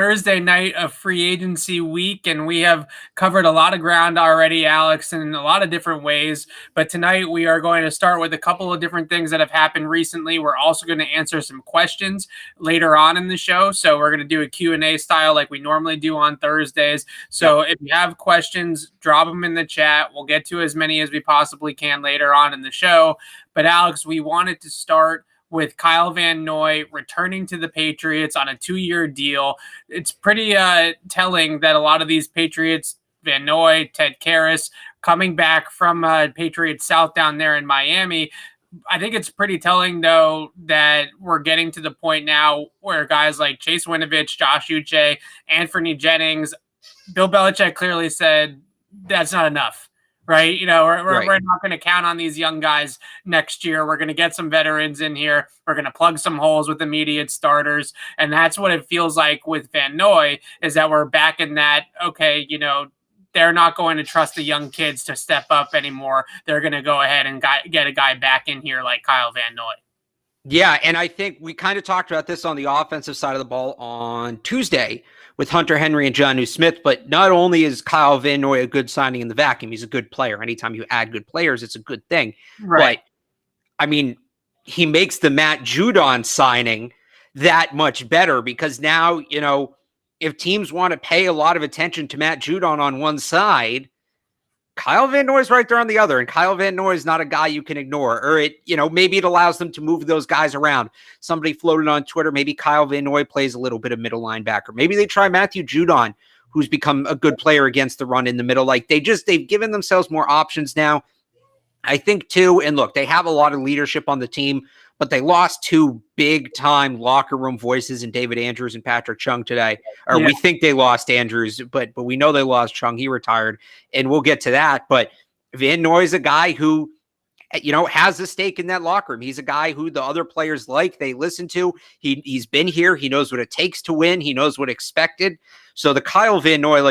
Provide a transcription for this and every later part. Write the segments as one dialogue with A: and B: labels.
A: Thursday night of free agency week, and we have covered a lot of ground already, Alex, in a lot of different ways. But tonight we are going to start with a couple of different things that have happened recently. We're also going to answer some questions later on in the show. So we're going to do a Q&A style like we normally do on Thursdays. So if you have questions, drop them in the chat. We'll get to as many as we possibly can later on in the show. But Alex, we wanted to start with Kyle Van Noy returning to the Patriots on a 2-year deal. It's pretty telling that a lot of these Patriots, Van Noy, Ted Karris, coming back from Patriots South down there in Miami. I think it's pretty telling, though, that we're getting to the point now where guys like Chase Winovich, Josh Uche, Anthony Jennings, Bill Belichick clearly said that's not enough. Right. We're not going to count on these young guys next year. We're going to get some veterans in here. We're going to plug some holes with immediate starters. And that's what it feels like with Van Noy, is that we're back in that, okay, they're not going to trust the young kids to step up anymore. They're going to go ahead and get a guy back in here like Kyle Van Noy.
B: Yeah, and I think we kind of talked about this on the offensive side of the ball on Tuesday with Hunter Henry and Jonnu Smith, but not only is Kyle Van Noy a good signing in the vacuum, he's a good player. Anytime you add good players, it's a good thing.
A: Right.
B: But, I mean, he makes the Matt Judon signing that much better because now, if teams want to pay a lot of attention to Matt Judon on one side, Kyle Van Noy is right there on the other, and Kyle Van Noy is not a guy you can ignore. Or maybe it allows them to move those guys around. Somebody floated on Twitter, maybe Kyle Van Noy plays a little bit of middle linebacker. Maybe they try Matthew Judon, who's become a good player against the run in the middle. Like they've given themselves more options now. I think too, and look, they have a lot of leadership on the team, but they lost 2 big-time locker room voices in David Andrews and Patrick Chung today. Or we think they lost Andrews, but we know they lost Chung. He retired, and we'll get to that. But Van Noy is a guy who, has a stake in that locker room. He's a guy who the other players they listen to. He's been here. He knows what it takes to win. He knows what expected. So the Kyle Van Noy,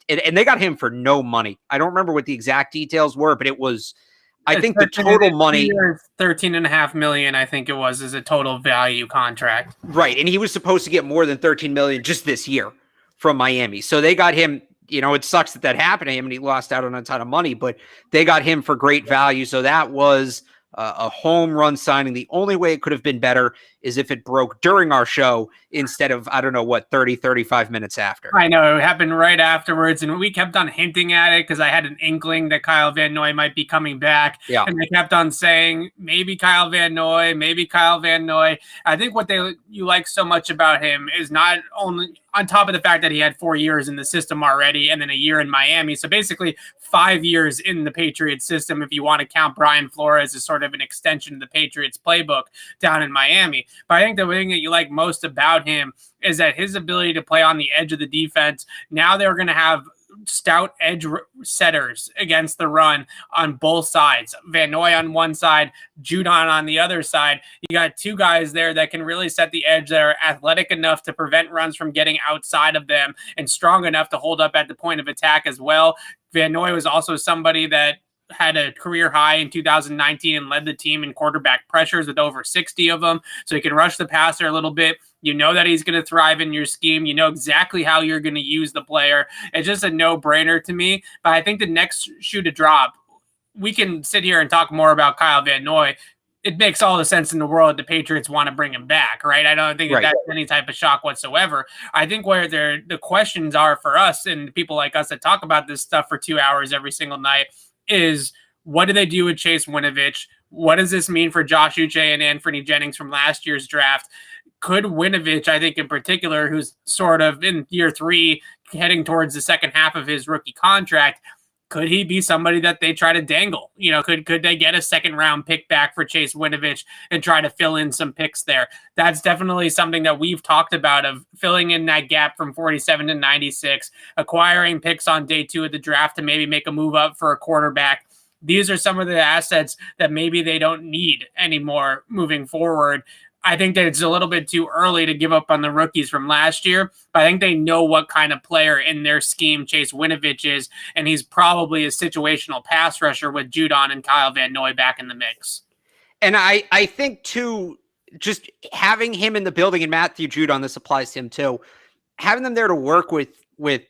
B: and they got him for no money. I don't remember what the exact details were, but it was – I think the total money,
A: $13.5 million, I think it was, is a total value contract.
B: Right. And he was supposed to get more than $13 million just this year from Miami. So they got him, it sucks that happened to him and he lost out on a ton of money, but they got him for great value. So that was a home run signing. The only way it could have been better is if it broke during our show instead of, 35 minutes after.
A: I know, it happened right afterwards, and we kept on hinting at it because I had an inkling that Kyle Van Noy might be coming back.
B: Yeah.
A: And they kept on saying, maybe Kyle Van Noy, maybe Kyle Van Noy. I think what you like so much about him is not only on top of the fact that he had 4 years in the system already and then a year in Miami. So basically 5 years in the Patriots system, if you want to count Brian Flores as sort of an extension of the Patriots playbook down in Miami. But I think the thing that you like most about him is that his ability to play on the edge of the defense. Now they're going to have stout edge setters against the run on both sides. Van Noy on one side, Judon on the other side. You got 2 guys there that can really set the edge, that are athletic enough to prevent runs from getting outside of them and strong enough to hold up at the point of attack as well. Van Noy was also somebody that had a career high in 2019 and led the team in quarterback pressures with over 60 of them. So he can rush the passer a little bit. You know that he's going to thrive in your scheme. You know exactly how you're going to use the player. It's just a no-brainer to me. But I think the next shoe to drop, we can sit here and talk more about Kyle Van Noy. It makes all the sense in the world that the Patriots want to bring him back, right? I don't think that's any type of shock whatsoever. I think where the questions are for us and people like us that talk about this stuff for 2 hours every single night is, what do they do with Chase Winovich? What does this mean for Josh Uche and Anthony Jennings from last year's draft? Could Winovich, I think in particular, who's sort of in year 3, heading towards the second half of his rookie contract, could he be somebody that they try to dangle? Could they get a second round pick back for Chase Winovich and try to fill in some picks there? That's definitely something that we've talked about, of filling in that gap from 47 to 96, acquiring picks on day 2 of the draft to maybe make a move up for a quarterback. These are some of the assets that maybe they don't need anymore moving forward. I think that it's a little bit too early to give up on the rookies from last year, but I think they know what kind of player in their scheme Chase Winovich is, and he's probably a situational pass rusher with Judon and Kyle Van Noy back in the mix.
B: And I think, too, just having him in the building, and Matthew Judon, this applies to him, too, having them there to work with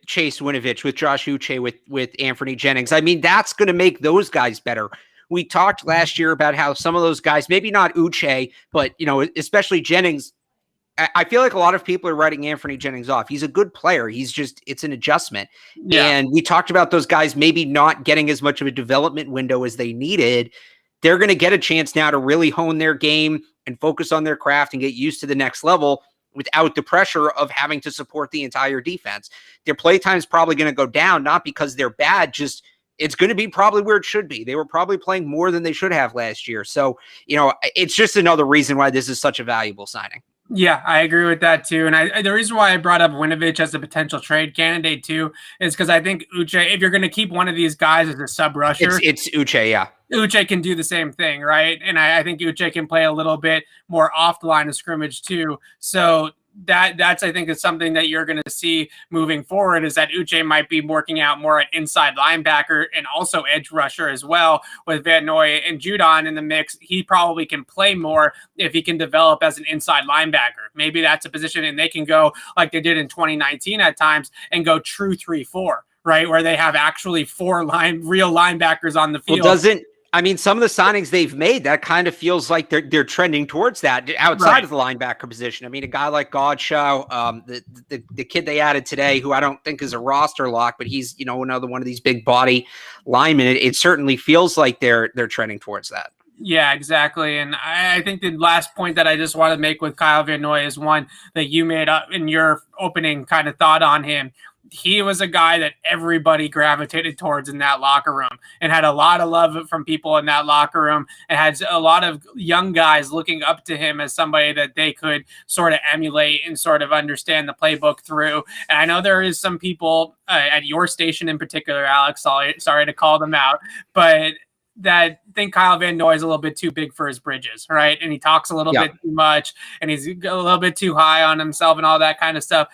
B: Chase Winovich, with Josh Uche, with Anthony Jennings. I mean, that's going to make those guys better. We talked last year about how some of those guys, maybe not Uche, but, especially Jennings, I feel like a lot of people are writing Anthony Jennings off. He's a good player. It's an adjustment. Yeah. And we talked about those guys maybe not getting as much of a development window as they needed. They're going to get a chance now to really hone their game and focus on their craft and get used to the next level without the pressure of having to support the entire defense. Their play time is probably going to go down, not because they're bad, just it's going to be probably where it should be. They were probably playing more than they should have last year. So, it's just another reason why this is such a valuable signing.
A: Yeah, I agree with that too. And the reason why I brought up Winovich as a potential trade candidate too is because I think Uche, if you're going to keep one of these guys as a sub rusher,
B: it's Uche, yeah.
A: Uche can do the same thing, right? And I think Uche can play a little bit more off the line of scrimmage too. So that's I think is something that you're going to see moving forward, is that Uche might be working out more at inside linebacker and also edge rusher as well. With Van Noy and Judon in the mix, he probably can play more if he can develop as an inside linebacker. Maybe that's a position and they can go like they did in 2019 at times and go true 3-4, right? Where they have actually real linebackers on the field.
B: Well, some of the signings they've made, that kind of feels like they're trending towards that outside of the linebacker position. A guy like Godshaw, the kid they added today, who I don't think is a roster lock, but he's, another one of these big body linemen. It certainly feels like they're trending towards that.
A: Yeah, exactly. And I think the last point that I just want to make with Kyle Van Noy is one that you made up in your opening kind of thought on him. He was a guy that everybody gravitated towards in that locker room and had a lot of love from people in that locker room, and had a lot of young guys looking up to him as somebody that they could sort of emulate and sort of understand the playbook through. And I know there is some people at your station in particular, Alex, sorry to call them out, but that think Kyle Van Noy is a little bit too big for his bridges, right? And he talks a little bit too much, and he's a little bit too high on himself and all that kind of stuff.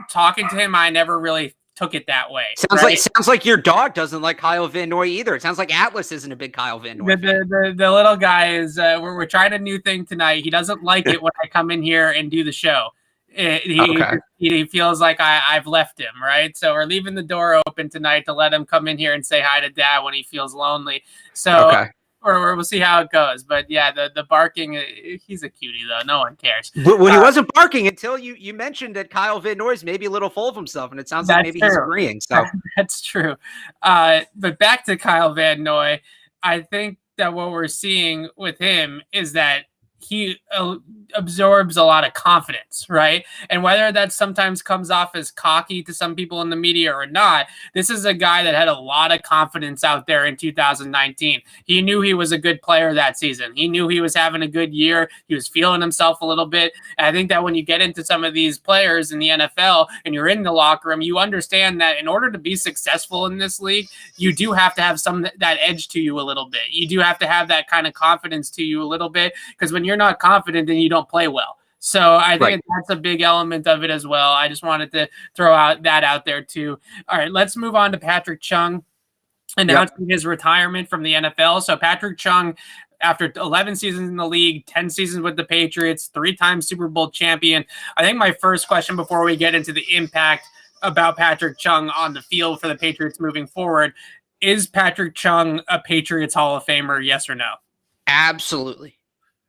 A: Talking to him, I never really took it that way.
B: Sounds like your dog doesn't like Kyle Van Noy either. It sounds like Atlas isn't a big Kyle Van Noy.
A: The little guy is. We're trying a new thing tonight. He doesn't like it when I come in here and do the show. He feels like I've left him, right? So we're leaving the door open tonight to let him come in here and say hi to Dad when he feels lonely. So. Or we'll see how it goes. But yeah, the barking, he's a cutie though. No one cares.
B: Well, he wasn't barking until you mentioned that Kyle Van Noy's maybe a little full of himself, and it sounds like maybe he's agreeing. So
A: that's true. But back to Kyle Van Noy, I think that what we're seeing with him is that he absorbs a lot of confidence, right? And whether that sometimes comes off as cocky to some people in the media or not, this is a guy that had a lot of confidence out there in 2019. He knew he was a good player that season. He knew he was having a good year. He was feeling himself a little bit. And I think that when you get into some of these players in the NFL and you're in the locker room, you understand that in order to be successful in this league, you do have to have that edge to you a little bit. You do have to have that kind of confidence to you a little bit, because when you're not confident, then you don't play well. So I think that's a big element of it as well. I just wanted to throw that out there too. All right, let's move on to Patrick Chung announcing his retirement from the NFL. So Patrick Chung, after 11 seasons in the league, 10 seasons with the Patriots, 3-time Super Bowl champion. I think my first question before we get into the impact about Patrick Chung on the field for the Patriots moving forward, is Patrick Chung a Patriots Hall of Famer, yes or no?
B: Absolutely.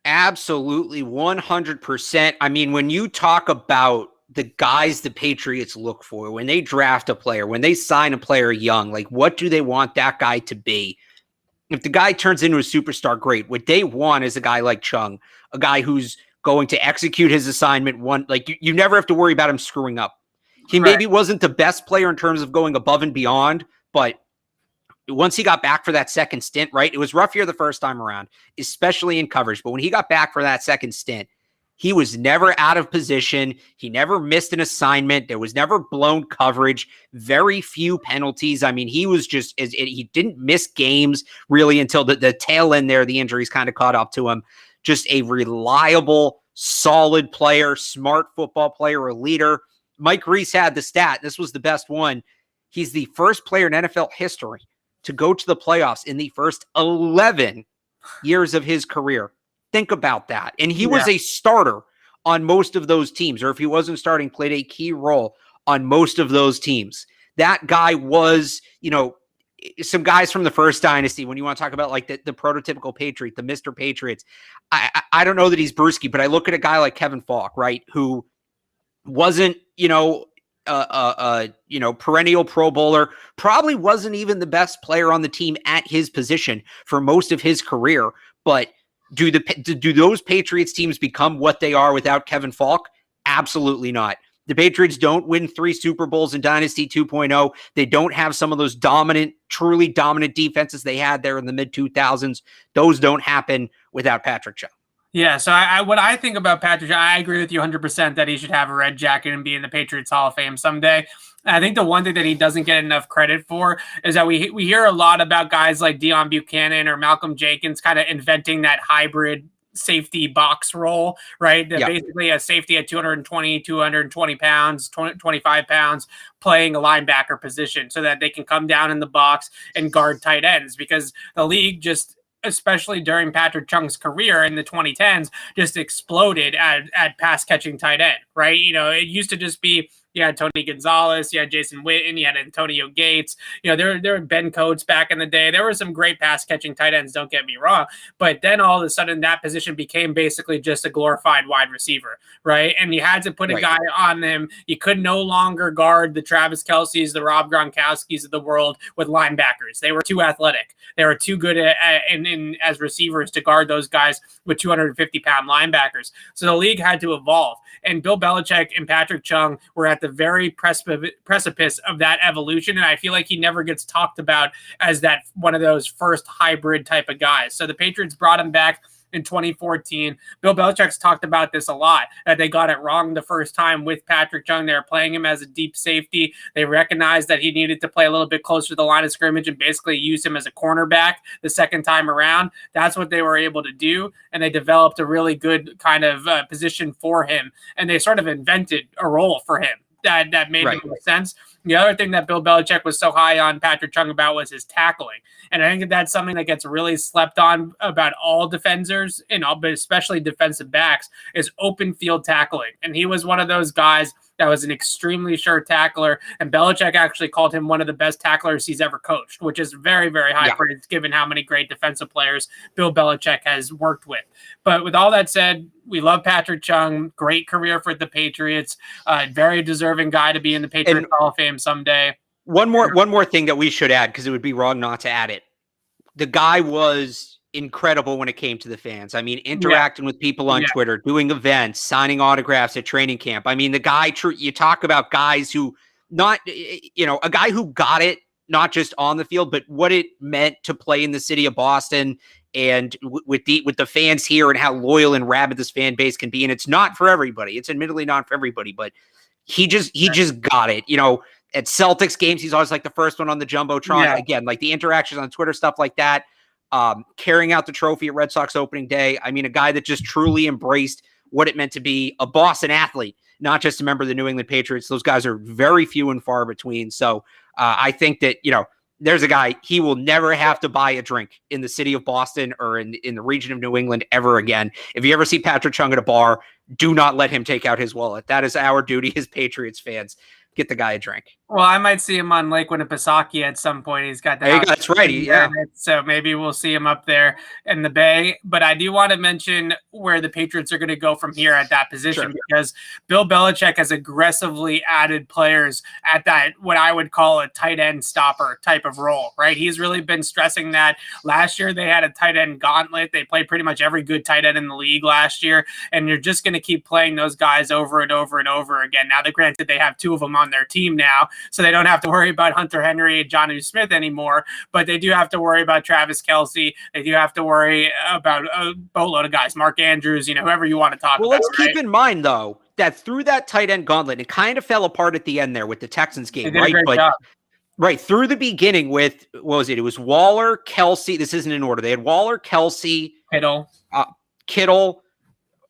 B: Absolutely, 100%. When you talk about the guys the Patriots look for, when they draft a player, when they sign a player young, like what do they want that guy to be? If the guy turns into a superstar, great. What they want is a guy like Chung, a guy who's going to execute his assignment. You never have to worry about him screwing up. He maybe wasn't the best player in terms of going above and beyond, but once he got back for that second stint, right? It was rough here the first time around, especially in coverage. But when he got back for that second stint, he was never out of position. He never missed an assignment. There was never blown coverage, very few penalties. He was he didn't miss games really until the tail end there. The injuries kind of caught up to him. Just a reliable, solid player, smart football player, a leader. Mike Reese had the stat. This was the best one. He's the first player in NFL history to go to the playoffs in the first 11 years of his career. Think about that. And he was a starter on most of those teams, or if he wasn't starting, played a key role on most of those teams. That guy was, some guys from the first dynasty, when you want to talk about like the prototypical Patriot, the Mr. Patriots, I don't know that he's Brewski, but I look at a guy like Kevin Falk, right, who wasn't, perennial Pro Bowler, probably wasn't even the best player on the team at his position for most of his career. But do those Patriots teams become what they are without Kevin Falk? Absolutely not. The Patriots don't win 3 Super Bowls in Dynasty 2.0. They don't have some of those truly dominant defenses they had there in the mid-2000s. Those don't happen without Patrick Chung.
A: Yeah, so what I think about Patrick, I agree with you 100% that he should have a red jacket and be in the Patriots Hall of Fame someday. I think the one thing that he doesn't get enough credit for is that we hear a lot about guys like Deion Buchanan or Malcolm Jenkins kind of inventing that hybrid safety box role, right? That basically a safety at 220 pounds, 25 pounds, playing a linebacker position so that they can come down in the box and guard tight ends, because the league just, especially during Patrick Chung's career in the 2010s, just exploded at pass catching tight end, right? It used to just be, you had Tony Gonzalez, you had Jason Witten, you had Antonio Gates, there were Ben Coates back in the day. There were some great pass catching tight ends, don't get me wrong, but then all of a sudden that position became basically just a glorified wide receiver, right? And you had to put a guy on them. You could no longer guard the Travis Kelce's, the Rob Gronkowski's of the world with linebackers. They were too athletic. They were too good as receivers to guard those guys with 250-pound linebackers. So the league had to evolve. And Bill Belichick and Patrick Chung were at the very precipice of that evolution. And I feel like he never gets talked about as that one of those first hybrid type of guys. So the Patriots brought him back in 2014. Bill Belichick's talked about this a lot, that they got it wrong the first time with Patrick Chung. They were playing him as a deep safety. They recognized that he needed to play a little bit closer to the line of scrimmage and basically use him as a cornerback the second time around. That's what they were able to do, and they developed a really good kind of position for him, and they sort of invented a role for him that made more sense. The other thing that Bill Belichick was so high on Patrick Chung about was his tackling. And I think that's something that gets really slept on about all defenders, but especially defensive backs, is open field tackling. And he was one of those guys that was an extremely sure tackler. And Belichick actually called him one of the best tacklers he's ever coached, which is very, very high praise given how many great defensive players Bill Belichick has worked with. But with all that said, we love Patrick Chung. Great career for the Patriots. Very deserving guy to be in the Patriots Hall of Fame someday.
B: One more thing that we should add, because it would be wrong not to add it. The guy was incredible when it came to the fans. I mean, interacting with people on Twitter, doing events, signing autographs at training camp. I mean, the guy, you talk about guys who a guy who got it, not just on the field, but what it meant to play in the city of Boston and with the fans here and how loyal and rabid this fan base can be. And it's not for everybody. It's admittedly not for everybody, but he just got it. At Celtics games, he's always like the first one on the Jumbotron. Yeah. Again, like the interactions on Twitter, stuff like that. Carrying out the trophy at Red Sox opening day. I mean, a guy that just truly embraced what it meant to be a Boston athlete, not just a member of the New England Patriots. Those guys are very few and far between. So I think that, there's a guy, he will never have to buy a drink in the city of Boston or in the region of New England ever again. If you ever see Patrick Chung at a bar, do not let him take out his wallet. That is our duty as Patriots fans. Get the guy a drink.
A: Well, I might see him on Lake Winnipesaukee at some point. He's got that.
B: That's right. Yeah.
A: So maybe we'll see him up there in the Bay. But I do want to mention where the Patriots are going to go from here at that position, because Bill Belichick has aggressively added players at that, what I would call a tight end stopper type of role, right? He's really been stressing that. Last year, they had a tight end gauntlet. They played pretty much every good tight end in the league last year. And you're just going to keep playing those guys over and over and over again. Now, granted, they have 2 of them on their team now, so they don't have to worry about Hunter Henry and Jonnu Smith anymore, but they do have to worry about Travis Kelce. They do have to worry about a boatload of guys, Mark Andrews, whoever you want to talk about.
B: Well, let's keep in mind, though, that through that tight end gauntlet, it kind of fell apart at the end there with the Texans game, right? Right, through the beginning with, what was it? It was Waller, Kelce. This isn't in order. They had Waller, Kelce, Kittle,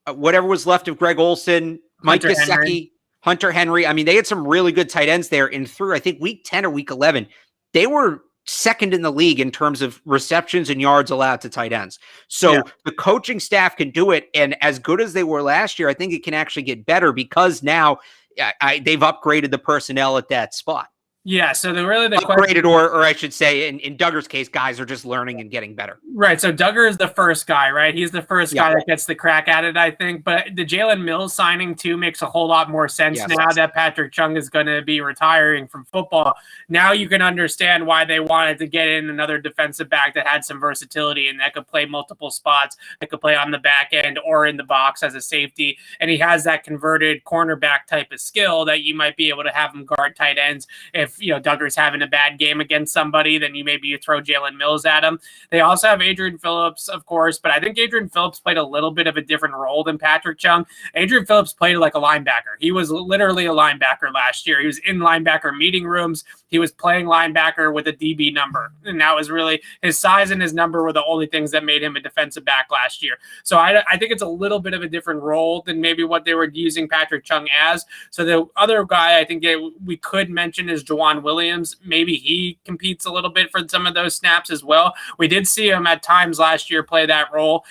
B: whatever was left of Greg Olsen, Mike Gesicki, Hunter Henry. I mean, they had some really good tight ends there. And through, I think, week 10 or week 11, they were second in the league in terms of receptions and yards allowed to tight ends. So the coaching staff can do it. And as good as they were last year, I think it can actually get better because now they've upgraded the personnel at that spot.
A: Yeah, so the
B: upgraded, or I should say, in Duggar's case, guys are just learning and getting better.
A: Right, so Duggar is the first guy, right? He's the first guy that gets the crack at it, I think. But the Jalen Mills signing, too, makes a whole lot more sense now that Patrick Chung is going to be retiring from football. Now you can understand why they wanted to get in another defensive back that had some versatility and that could play multiple spots, that could play on the back end or in the box as a safety. And he has that converted cornerback type of skill that you might be able to have him guard tight ends. If Duggar's having a bad game against somebody, then you throw Jalen Mills at him. They also have Adrian Phillips, of course, but I think Adrian Phillips played a little bit of a different role than Patrick Chung. Adrian Phillips played like a linebacker. He was literally a linebacker last year. He was in linebacker meeting rooms. He was playing linebacker with a DB number. And that was really his size and his number were the only things that made him a defensive back last year. So I think it's a little bit of a different role than maybe what they were using Patrick Chung as. So the other guy I think we could mention is Juwan Williams. Maybe he competes a little bit for some of those snaps as well. We did see him at times last year play that role.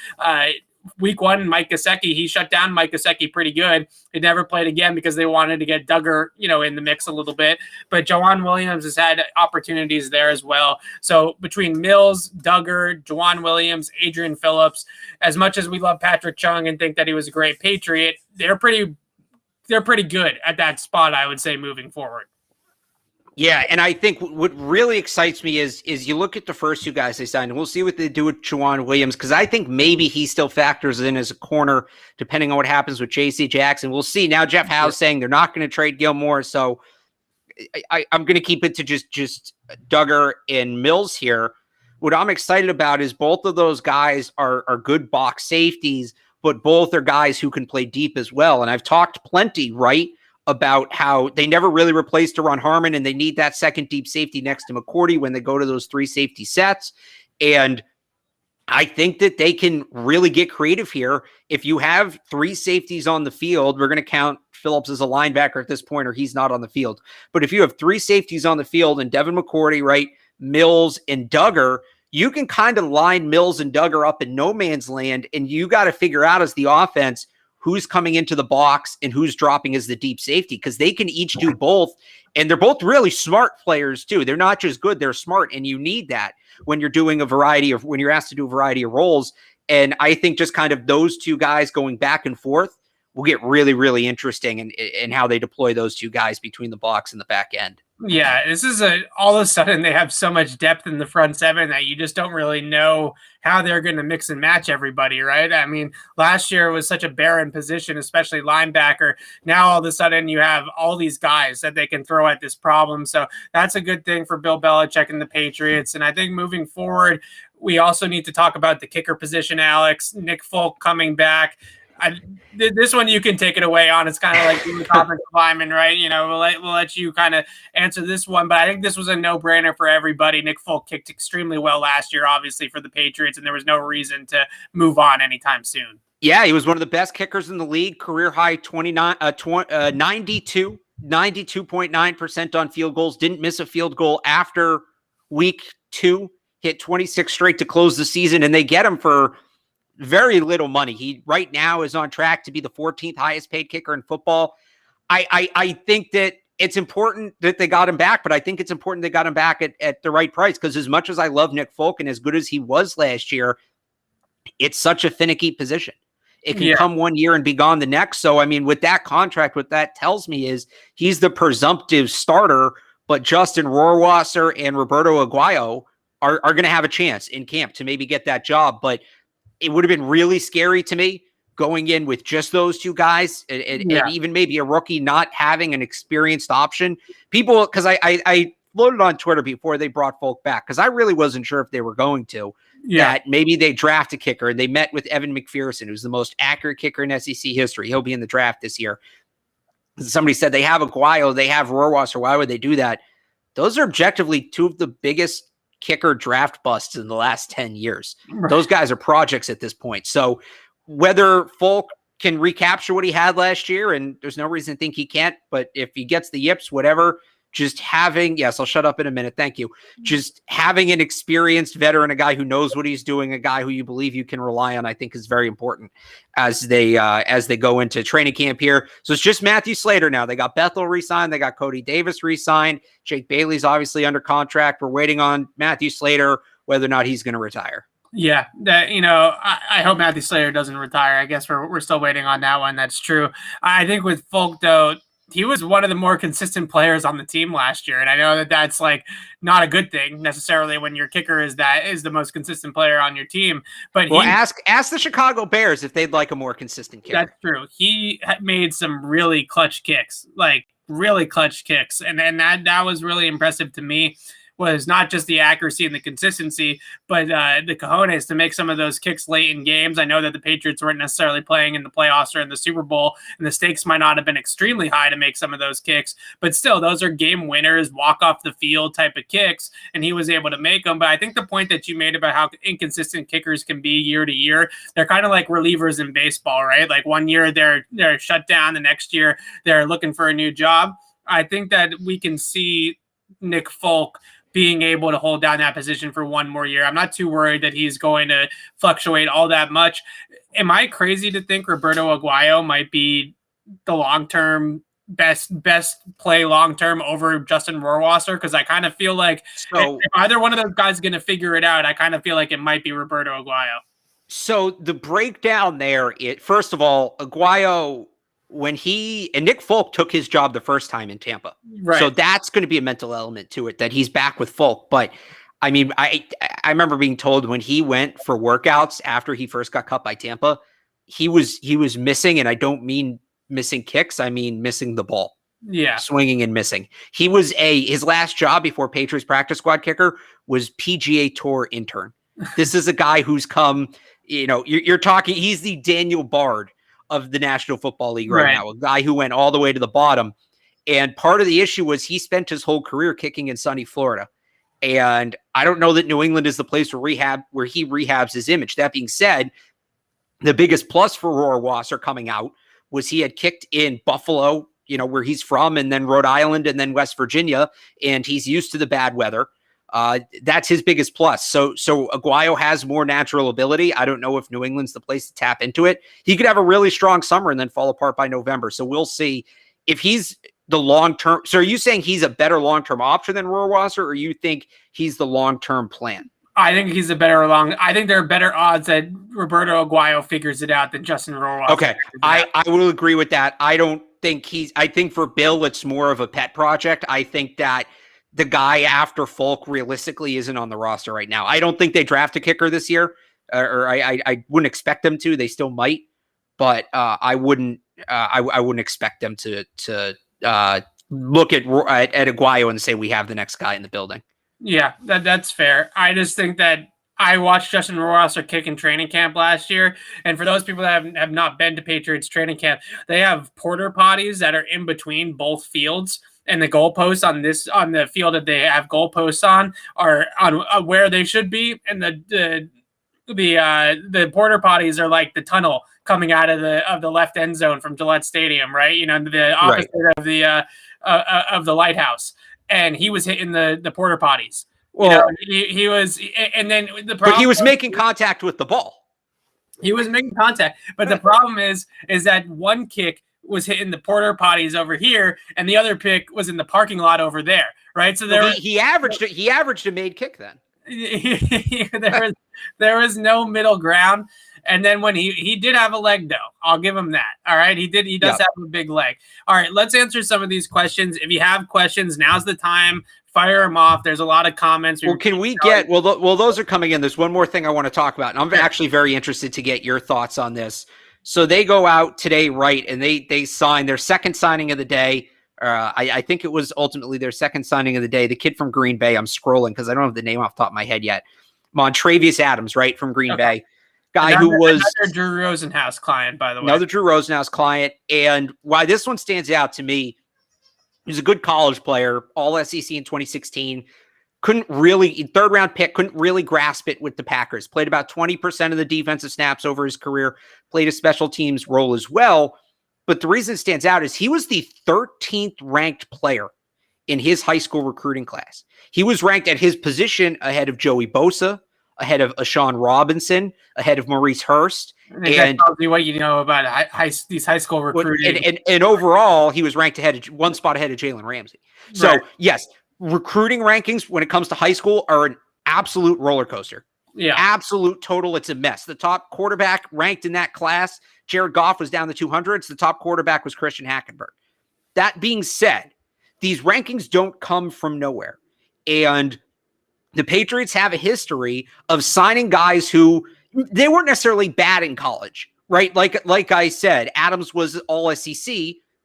A: Week 1, Mike Gesicki, he shut down Mike Gesicki pretty good. He never played again because they wanted to get Duggar, in the mix a little bit. But Juwan Williams has had opportunities there as well. So between Mills, Duggar, Juwan Williams, Adrian Phillips, as much as we love Patrick Chung and think that he was a great Patriot, they're pretty good at that spot, I would say, moving forward.
B: Yeah, and I think what really excites me is you look at the first 2 guys they signed, and we'll see what they do with Juwan Williams, because I think maybe he still factors in as a corner, depending on what happens with J.C. Jackson. We'll see. Now Jeff Howe's saying they're not going to trade Gilmore, so I'm going to keep it to just Duggar and Mills here. What I'm excited about is both of those guys are good box safeties, but both are guys who can play deep as well. And I've talked plenty, right, about how they never really replaced Deron Harmon and they need that second deep safety next to McCourty when they go to those 3 safety sets. And I think that they can really get creative here. If you have 3 safeties on the field, we're going to count Phillips as a linebacker at this point, or he's not on the field. But if you have 3 safeties on the field and Devin McCourty, right, Mills and Duggar, you can kind of line Mills and Duggar up in no man's land, and you got to figure out as the offense who's coming into the box and who's dropping as the deep safety, because they can each do both. And they're both really smart players too. They're not just good, they're smart. And you need that when you're doing when you're asked to do a variety of roles. And I think just kind of those 2 guys going back and forth will get really, really interesting in how they deploy those 2 guys between the box and the back end.
A: Yeah, this is all of a sudden they have so much depth in the front 7 that you just don't really know how they're going to mix and match everybody, right? I mean, last year was such a barren position, especially linebacker. Now all of a sudden you have all these guys that they can throw at this problem. So that's a good thing for Bill Belichick and the Patriots. And I think moving forward, we also need to talk about the kicker position, Alex. Nick Folk coming back. This one you can take it away on. It's kind of like the offensive lineman, right? We'll let you kind of answer this one, but I think this was a no-brainer for everybody. Nick Folk kicked extremely well last year, obviously, for the Patriots, and there was no reason to move on anytime soon.
B: Yeah, he was one of the best kickers in the league, career high 92.9% on field goals, didn't miss a field goal after week 2, hit 26 straight to close the season, and they get him for very little money. He right now is on track to be the 14th highest paid kicker in football. I think that it's important that they got him back, but I think it's important they got him back at the right price, because as much as I love Nick Folk and as good as he was last year, it's such a finicky position. It can come one year and be gone the next. So, I mean, with that contract, what that tells me is he's the presumptive starter, but Justin Rohrwasser and Roberto Aguayo are going to have a chance in camp to maybe get that job. But it would have been really scary to me going in with just those 2 guys and even maybe a rookie not having an experienced option. People, because I floated on Twitter before they brought Folk back, because I really wasn't sure if they were going to, that maybe they draft a kicker, and they met with Evan McPherson, who's the most accurate kicker in SEC history. He'll be in the draft this year. Somebody said they have Aguayo, they have Rohrwasser. Why would they do that? Those are objectively 2 of the biggest kicker draft busts in the last 10 years. Right. Those guys are projects at this point. So whether Folk can recapture what he had last year, and there's no reason to think he can't, but if he gets the yips, whatever, just having, yes, I'll shut up in a minute. Thank you. Just having an experienced veteran, a guy who knows what he's doing, a guy who you believe you can rely on, I think is very important as they go into training camp here. So it's just Matthew Slater now. They got Bethel re-signed. They got Cody Davis re-signed. Jake Bailey's obviously under contract. We're waiting on Matthew Slater, whether or not he's going to retire.
A: Yeah, that I hope Matthew Slater doesn't retire. I guess we're still waiting on that one. That's true. I think with Folk, though, he was one of the more consistent players on the team last year, and I know that that's like not a good thing necessarily when your kicker is the most consistent player on your team. But
B: ask the Chicago Bears if they'd like a more consistent kicker.
A: That's true. He made some really clutch kicks, and that was really impressive to me. Was not just the accuracy and the consistency, but the cojones to make some of those kicks late in games. I know that the Patriots weren't necessarily playing in the playoffs or in the Super Bowl, and the stakes might not have been extremely high to make some of those kicks, but still, those are game winners, walk off the field type of kicks, and he was able to make them. But I think the point that you made about how inconsistent kickers can be year to year, they're kind of like relievers in baseball, right? Like one year they're shut down, the next year they're looking for a new job. I think that we can see Nick Folk being able to hold down that position for one more year. I'm not too worried that he's going to fluctuate all that much. Am I crazy to think Roberto Aguayo might be the long-term best play long-term over Justin Rohrwasser? Because I kind of feel like if either one of those guys is going to figure it out, I kind of feel like it might be Roberto Aguayo.
B: So the breakdown there, first of all, Aguayo, when Nick Folk took his job the first time in Tampa.
A: Right.
B: So that's going to be a mental element to it that he's back with Folk. But I mean, I remember being told when he went for workouts after he first got cut by Tampa, he was missing, and I don't mean missing kicks. I mean, missing the ball.
A: Yeah.
B: Swinging and missing. He was his last job before Patriots practice squad kicker was PGA Tour intern. This is a guy who's come, you're talking, he's the Daniel Bard of the National Football League right now, a guy who went all the way to the bottom. And part of the issue was he spent his whole career kicking in sunny Florida. And I don't know that New England is the place where he rehabs his image. That being said, the biggest plus for Rohrwasser coming out was he had kicked in Buffalo, where he's from, and then Rhode Island, and then West Virginia, and he's used to the bad weather. That's his biggest plus. So Aguayo has more natural ability. I don't know if New England's the place to tap into it. He could have a really strong summer and then fall apart by November. So we'll see if he's the long-term. So are you saying he's a better long-term option than Rohrwasser, or you think he's the long-term plan?
A: I think he's I think there are better odds that Roberto Aguayo figures it out than Justin Rohrwasser.
B: Okay. I will agree with that. I think for Bill, it's more of a pet project. I think that the guy after Folk realistically isn't on the roster right now. I don't think they draft a kicker this year, or I wouldn't expect them to. They still might, but I wouldn't expect them to look at Aguayo and say we have the next guy in the building.
A: Yeah, that's fair. I just think that I watched Justin Rohrwasser kick in training camp last year, and for those people that have not been to Patriots training camp, they have porter potties that are in between both fields. And the goalposts on the field that they have goalposts on are on where they should be, and the porter potties are like the tunnel coming out of the left end zone from Gillette Stadium, right? The opposite of the lighthouse. And he was hitting the porter potties. Well, he was, and then the problem.
B: But he was making contact with the ball.
A: He was making contact, but the problem is that one kick was hitting the porter potties over here, and the other pick was in the parking lot over there, right? So
B: he averaged a made kick then.
A: there was no middle ground. And then when he did have a leg, though, I'll give him that. All right, he does have a big leg. All right, let's answer some of these questions. If you have questions, now's the time. Fire them off. There's a lot of comments.
B: Well, can we get those are coming in. There's one more thing I want to talk about, and I'm actually very interested to get your thoughts on this. So they go out today, right, and they sign their second signing of the day. I think it was ultimately their second signing of the day. The kid from Green Bay. I'm scrolling because I don't have the name off the top of my head yet. Montravius Adams, right, from Green Bay. Guy who was
A: another Drew Rosenhaus client, by the way.
B: Another Drew Rosenhaus client. And why this one stands out to me, he's a good college player, all SEC in 2016. Third round pick, couldn't really grasp it with the Packers. Played about 20% of the defensive snaps over his career, played a special teams role as well. But the reason it stands out is he was the 13th ranked player in his high school recruiting class. He was ranked at his position ahead of Joey Bosa, ahead of Ashawn Robinson, ahead of Maurice Hurst.
A: And that tells you what you know about these high school recruiting.
B: And overall, he was ranked one spot ahead of Jalen Ramsey. So, right. Yes, recruiting rankings when it comes to high school are an absolute roller coaster.
A: Yeah.
B: Absolute total. It's a mess. The top quarterback ranked in that class, Jared Goff, was down the 200s. The top quarterback was Christian Hackenberg. That being said, these rankings don't come from nowhere. And the Patriots have a history of signing guys who they weren't necessarily bad in college, right? Like I said, Adams was all SEC.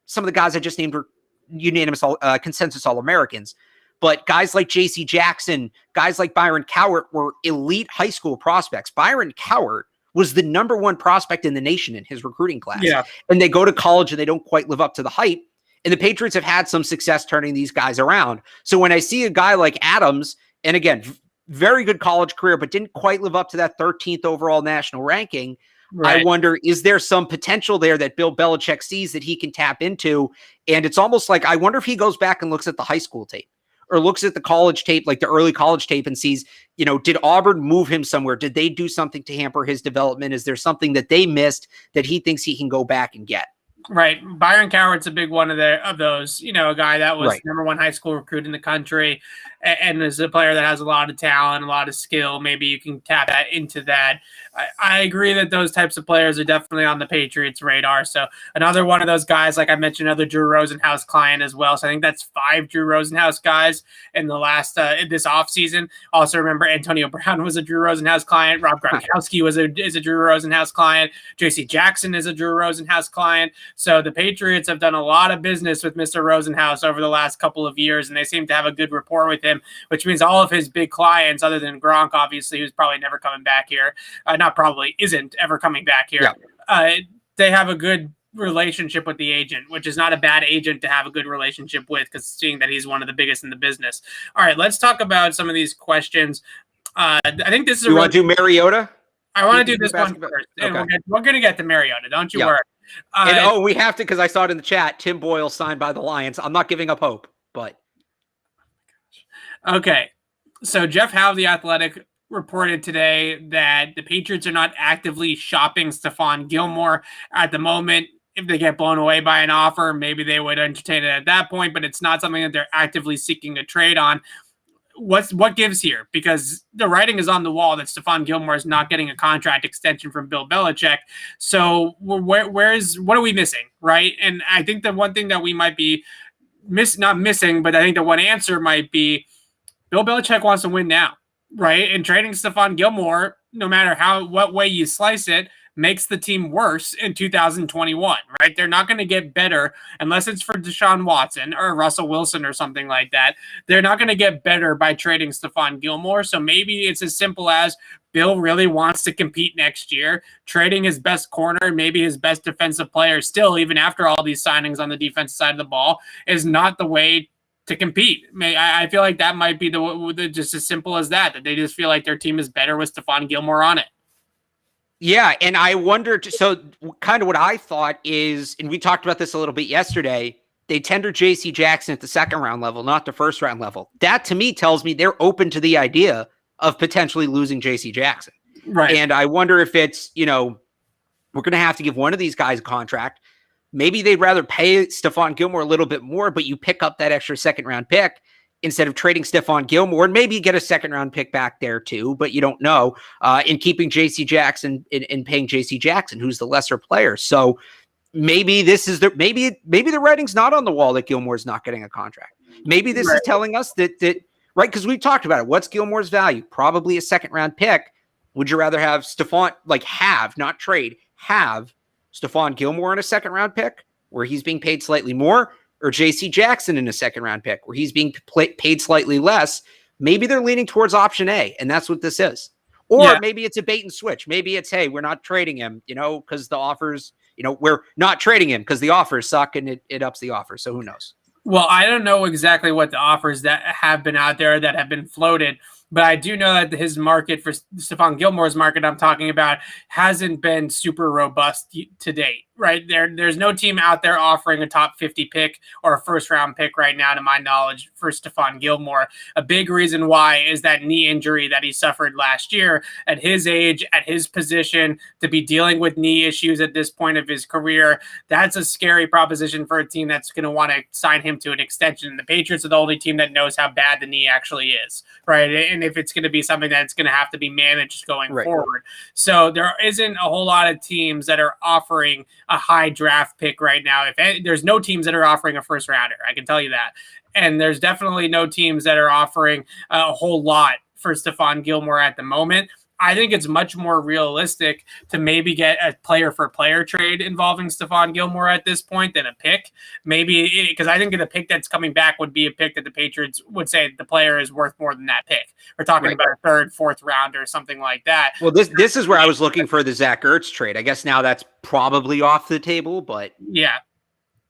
B: Some of the guys I just named were unanimous consensus All-Americans. But guys like J.C. Jackson, guys like Byron Cowart were elite high school prospects. Byron Cowart was the number one prospect in the nation in his recruiting class.
A: Yeah.
B: And they go to college and they don't quite live up to the hype. And the Patriots have had some success turning these guys around. So when I see a guy like Adams, and again, very good college career, but didn't quite live up to that 13th overall national ranking, right. I wonder, is there some potential there that Bill Belichick sees that he can tap into? And it's almost like, I wonder if he goes back and looks at the high school tape or looks at the college tape, like the early college tape, and sees, did Auburn move him somewhere? Did they do something to hamper his development? Is there something that they missed that he thinks he can go back and get?
A: Right. Byron Cowart's a big one of those, a guy that was number one high school recruit in the country and is a player that has a lot of talent, a lot of skill. Maybe you can tap that into that. I agree that those types of players are definitely on the Patriots' radar. So another one of those guys, like I mentioned, another Drew Rosenhaus client as well. So I think that's 5 Drew Rosenhaus guys in the last this offseason. Also remember Antonio Brown was a Drew Rosenhaus client. Rob Gronkowski is a Drew Rosenhaus client. J.C. Jackson is a Drew Rosenhaus client. So the Patriots have done a lot of business with Mr. Rosenhaus over the last couple of years, and they seem to have a good rapport with him, which means all of his big clients, other than Gronk, obviously, who's probably never coming back here, isn't ever coming back here. Yeah. They have a good relationship with the agent, which is not a bad agent to have a good relationship with, because seeing that he's one of the biggest in the business. All right, let's talk about some of these questions. I think this is
B: you want to do Mariota?
A: I want to do this one first. And we're going to get to Mariota. Don't you worry.
B: And we have to, because I saw it in the chat, Tim Boyle signed by the Lions. I'm not giving up hope, but.
A: Okay. So Jeff Howe, the Athletic, reported today that the Patriots are not actively shopping Stephon Gilmore at the moment. If they get blown away by an offer, maybe they would entertain it at that point, but it's not something that they're actively seeking a trade on. What gives here? Because the writing is on the wall that Stephon Gilmore is not getting a contract extension from Bill Belichick. So what are we missing, right? And I think the one thing that we might be not missing, but I think the one answer might be Bill Belichick wants to win now, right? And trading Stephon Gilmore, no matter what way you slice it, makes the team worse in 2021, right? They're not going to get better unless it's for Deshaun Watson or Russell Wilson or something like that. They're not going to get better by trading Stephon Gilmore. So maybe it's as simple as Bill really wants to compete next year, trading his best corner, maybe his best defensive player still, even after all these signings on the defensive side of the ball, is not the way to compete. I feel like that might be the just as simple as that they just feel like their team is better with Stephon Gilmore on it.
B: Yeah, and I wondered, so kind of what I thought is, and we talked about this a little bit yesterday, they tendered J.C. Jackson at the second round level, not the first round level. That to me tells me they're open to the idea of potentially losing J.C. Jackson.
A: Right.
B: And I wonder if it's, we're going to have to give one of these guys a contract. Maybe they'd rather pay Stephon Gilmore a little bit more, but you pick up that extra second round pick instead of trading Stephon Gilmore, and maybe get a second round pick back there too, but you don't know, in keeping J.C. Jackson and paying J.C. Jackson, who's the lesser player. So maybe this is maybe the writing's not on the wall that Gilmore's not getting a contract. Maybe this is telling us that right, because we've talked about it. What's Gilmore's value? Probably a second round pick. Would you rather have not trade, have Stephon Gilmore in a second round pick where he's being paid slightly more, or J.C. Jackson in a second round pick where he's being paid slightly less? Maybe they're leaning towards option A, and that's what this is. Or maybe it's a bait and switch. Maybe it's, hey, we're not trading him, because the offers, we're not trading him because the offers suck and it ups the offer. So who knows?
A: Well, I don't know exactly what the offers that have been out there that have been floated. But I do know that his market for Stephon Gilmore's market I'm talking about hasn't been super robust to date, right? There's no team out there offering a top 50 pick or a first round pick right now, to my knowledge, for Stephon Gilmore. A big reason why is that knee injury that he suffered last year. At his age, at his position, to be dealing with knee issues at this point of his career, that's a scary proposition for a team that's going to want to sign him to an extension. The Patriots are the only team that knows how bad the knee actually is, right? And if it's going to be something that's going to have to be managed going forward. So there isn't a whole lot of teams that are offering a high draft pick right now. There's no teams that are offering a first rounder, I can tell you that. And there's definitely no teams that are offering a whole lot for Stephon Gilmore at the moment. I think it's much more realistic to maybe get a player-for-player trade involving Stephon Gilmore at this point than a pick. Maybe because I think the pick that's coming back would be a pick that the Patriots would say the player is worth more than that pick. We're talking about a third, fourth round or something like that.
B: Well, this is where I was looking for the Zach Ertz trade. I guess now that's probably off the table, but
A: yeah.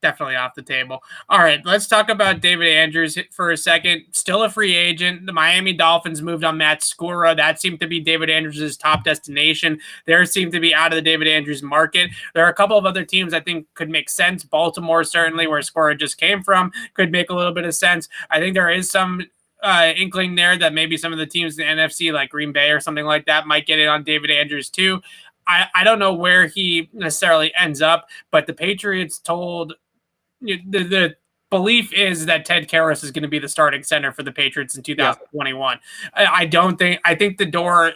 A: Definitely off the table. All right, let's talk about David Andrews for a second. Still a free agent. The Miami Dolphins moved on Matt Skura. That seemed to be David Andrews' top destination. There seemed to be out of the David Andrews market. There are a couple of other teams I think could make sense. Baltimore, certainly, where Skura just came from, could make a little bit of sense. I think there is some inkling there that maybe some of the teams in the NFC, like Green Bay or something like that, might get it on David Andrews too. I don't know where he necessarily ends up, but the Patriots told the belief is that Ted Karris is going to be the starting center for the Patriots in 2021. Yeah. I think the door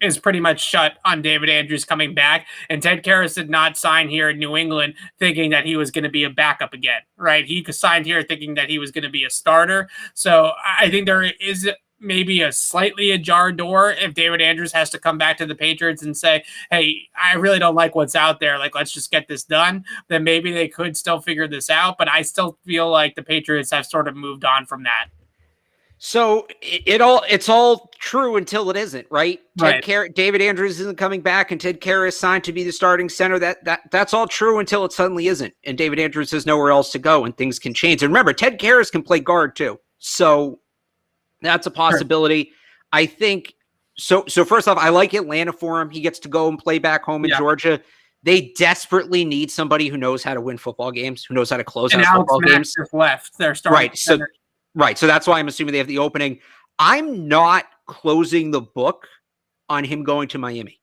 A: is pretty much shut on David Andrews coming back, and Ted Karris did not sign here in New England thinking that he was going to be a backup again, right? He signed here thinking that he was going to be a starter. So I think there is maybe a slightly ajar door if David Andrews has to come back to the Patriots and say, hey, I really don't like what's out there. Like, let's just get this done. Then maybe they could still figure this out. But I still feel like the Patriots have sort of moved on from that.
B: So it's all true until it isn't, right? David Andrews isn't coming back, and Ted Karris signed to be the starting center. That's all true until it suddenly isn't, and David Andrews has nowhere else to go, and things can change. And remember, Ted Karris can play guard too, so that's a possibility. Sure. I think so. First off, I like Atlanta for him. He gets to go and play back home in Georgia. They desperately need somebody who knows how to win football games, who knows how to close out football games.
A: Left, they're starting
B: right. So that's why I'm assuming they have the opening. I'm not closing the book on him going to Miami.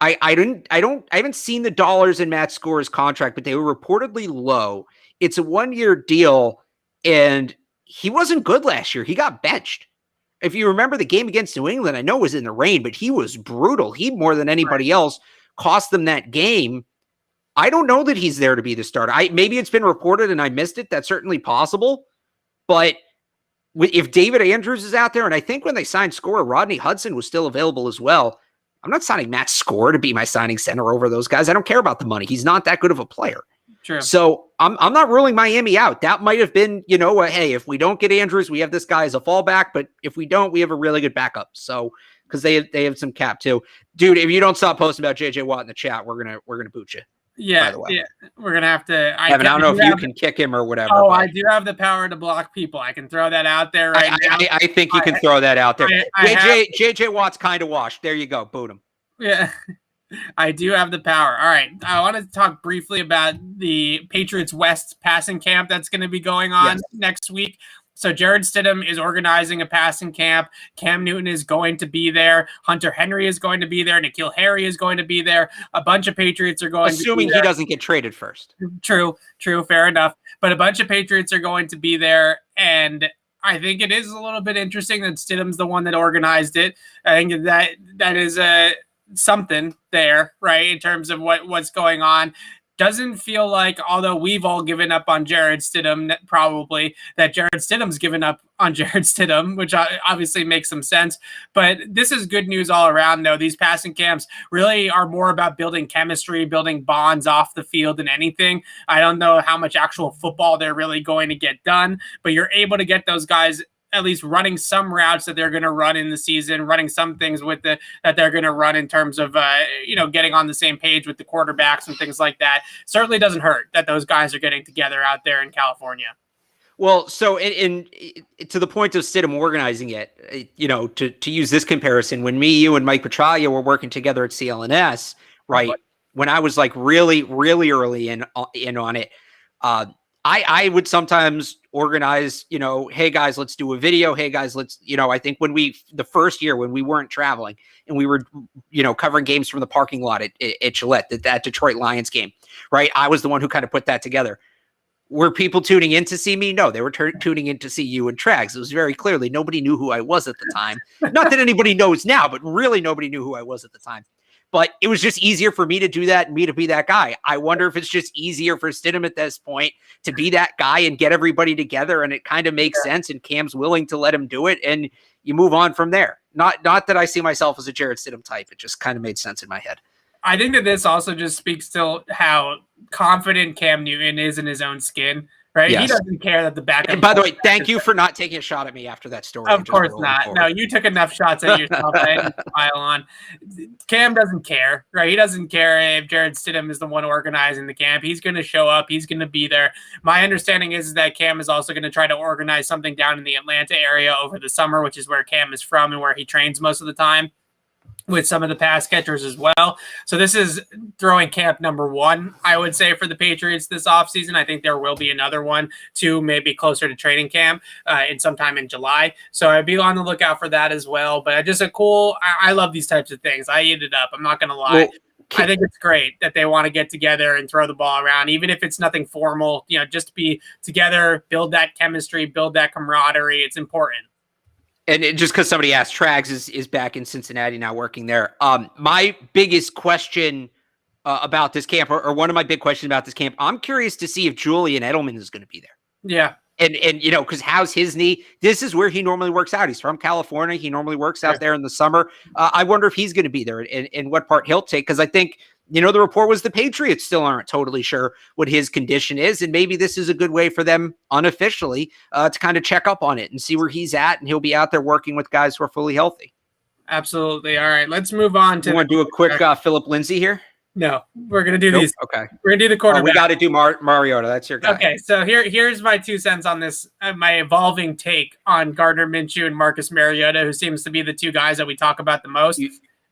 B: I haven't seen the dollars in Matt Skura's contract, but they were reportedly low. It's a 1-year deal, and he wasn't good last year. He got benched. If you remember the game against New England, I know it was in the rain, but he was brutal. He, more than anybody else, cost them that game. I don't know that he's there to be the starter. Maybe it's been reported and I missed it. That's certainly possible. But if David Andrews is out there, and I think when they signed Skura, Rodney Hudson was still available as well. I'm not signing Matt Skura to be my signing center over those guys. I don't care about the money. He's not that good of a player.
A: True.
B: So I'm not ruling Miami out. That might have been, hey, if we don't get Andrews, we have this guy as a fallback. But if we don't, we have a really good backup. So because they have some cap too, dude. If you don't stop posting about JJ Watt in the chat, we're gonna boot you.
A: Yeah, we're gonna have to.
B: I don't know if you can kick him or whatever.
A: Oh, I do have the power to block people. I can throw that out there right now.
B: I think you can throw that out there. JJ Watt's kind of washed. There you go. Boot him.
A: Yeah. I do have the power. All right. I want to talk briefly about the Patriots West passing camp that's going to be going on next week. So Jared Stidham is organizing a passing camp. Cam Newton is going to be there. Hunter Henry is going to be there. N'Keal Harry is going to be there. A bunch of Patriots are going to be there.
B: Assuming he doesn't get traded first.
A: True. Fair enough. But a bunch of Patriots are going to be there. And I think it is a little bit interesting that Stidham's the one that organized it. I think that is something there, right, in terms of what's going on. Doesn't feel like, although we've all given up on Jared Stidham, probably, that Jared Stidham's given up on Jared Stidham, which obviously makes some sense. But this is good news all around, though. These passing camps really are more about building chemistry, building bonds off the field than anything. I don't know how much actual football they're really going to get done, but you're able to get those guys at least running some routes that they're going to run in the season, running some things that they're going to run in terms of, getting on the same page with the quarterbacks and things like that. Certainly doesn't hurt that those guys are getting together out there in California.
B: Well, so in to the point of Stidham organizing it, to use this comparison, when me, you, and Mike Petraglia were working together at CLNS, right? When I was like really, really early in on it, I would sometimes organize, hey guys, let's do a video. Hey guys, let's, I think the first year when we weren't traveling and we were, covering games from the parking lot at Gillette, that Detroit Lions game, right? I was the one who kind of put that together. Were people tuning in to see me? No, they were tuning in to see you and Trags. It was very clearly nobody knew who I was at the time. Not that anybody knows now, but really nobody knew who I was at the time. But it was just easier for me to do that and me to be that guy. I wonder if it's just easier for Stidham at this point to be that guy and get everybody together, and it kind of makes sense, and Cam's willing to let him do it, and you move on from there. Not that I see myself as a Jarrett Stidham type. It just kind of made sense in my head.
A: I think that this also just speaks to how confident Cam Newton is in his own skin, right? Yes. He doesn't care that the backup.
B: And by the way, thank you for not taking a shot at me after that story.
A: Of course not. Forward. No, you took enough shots at yourself that I didn't pile on. Cam doesn't care, right? He doesn't care if Jarrett Stidham is the one organizing the camp. He's going to show up. He's going to be there. My understanding is that Cam is also going to try to organize something down in the Atlanta area over the summer, which is where Cam is from and where he trains most of the time, with some of the pass catchers as well. So this is throwing camp number one, I would say, for the Patriots this offseason. I think there will be another one, too, maybe closer to training camp in sometime in July. So I'd be on the lookout for that as well. But just I love these types of things. I eat it up. I'm not going to lie. Well, I think it's great that they want to get together and throw the ball around, even if it's nothing formal, just to be together, build that chemistry, build that camaraderie. It's important.
B: And just because somebody asked, Trags is back in Cincinnati now working there. My biggest question about this camp, or one of my big questions about this camp, I'm curious to see if Julian Edelman is going to be there.
A: Yeah.
B: And because how's his knee? This is where he normally works out. He's from California. He normally works out there in the summer. I wonder if he's going to be there and what part he'll take. Because I think, the report was the Patriots still aren't totally sure what his condition is. And maybe this is a good way for them unofficially to kind of check up on it and see where he's at. And he'll be out there working with guys who are fully healthy.
A: Absolutely. All right, let's move on to.
B: You want to do a quick Philip Lindsay here?
A: No, we're going to do these.
B: Okay.
A: We're going to do the quarterback.
B: We got to do Mariota. That's your guy.
A: Okay, so here's my 2 cents on this, my evolving take on Gardner Minshew and Marcus Mariota, who seems to be the two guys that we talk about the most.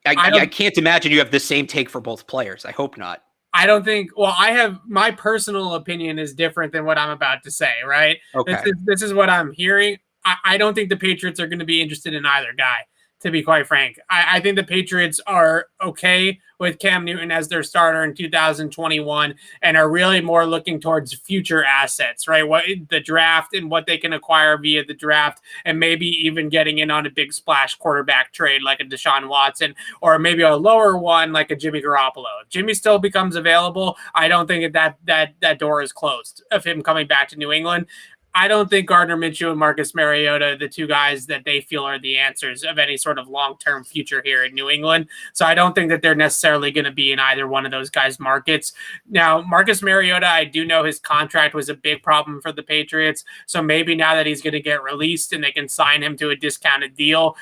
B: I can't imagine you have the same take for both players. I hope not.
A: I don't think. Well, I have my personal opinion is different than what I'm about to say. Right.
B: Okay.
A: This is what I'm hearing. I don't think the Patriots are going to be interested in either guy, to be quite frank. I think the Patriots are okay with Cam Newton as their starter in 2021 and are really more looking towards future assets, right? What the draft and what they can acquire via the draft, and maybe even getting in on a big splash quarterback trade like a Deshaun Watson, or maybe a lower one like a Jimmy Garoppolo. If Jimmy still becomes available, I don't think that door is closed of him coming back to New England. I don't think Gardner Minshew and Marcus Mariota, the two guys that they feel are the answers of any sort of long-term future here in New England. So I don't think that they're necessarily going to be in either one of those guys' markets. Now, Marcus Mariota, I do know his contract was a big problem for the Patriots. So maybe now that he's going to get released and they can sign him to a discounted deal,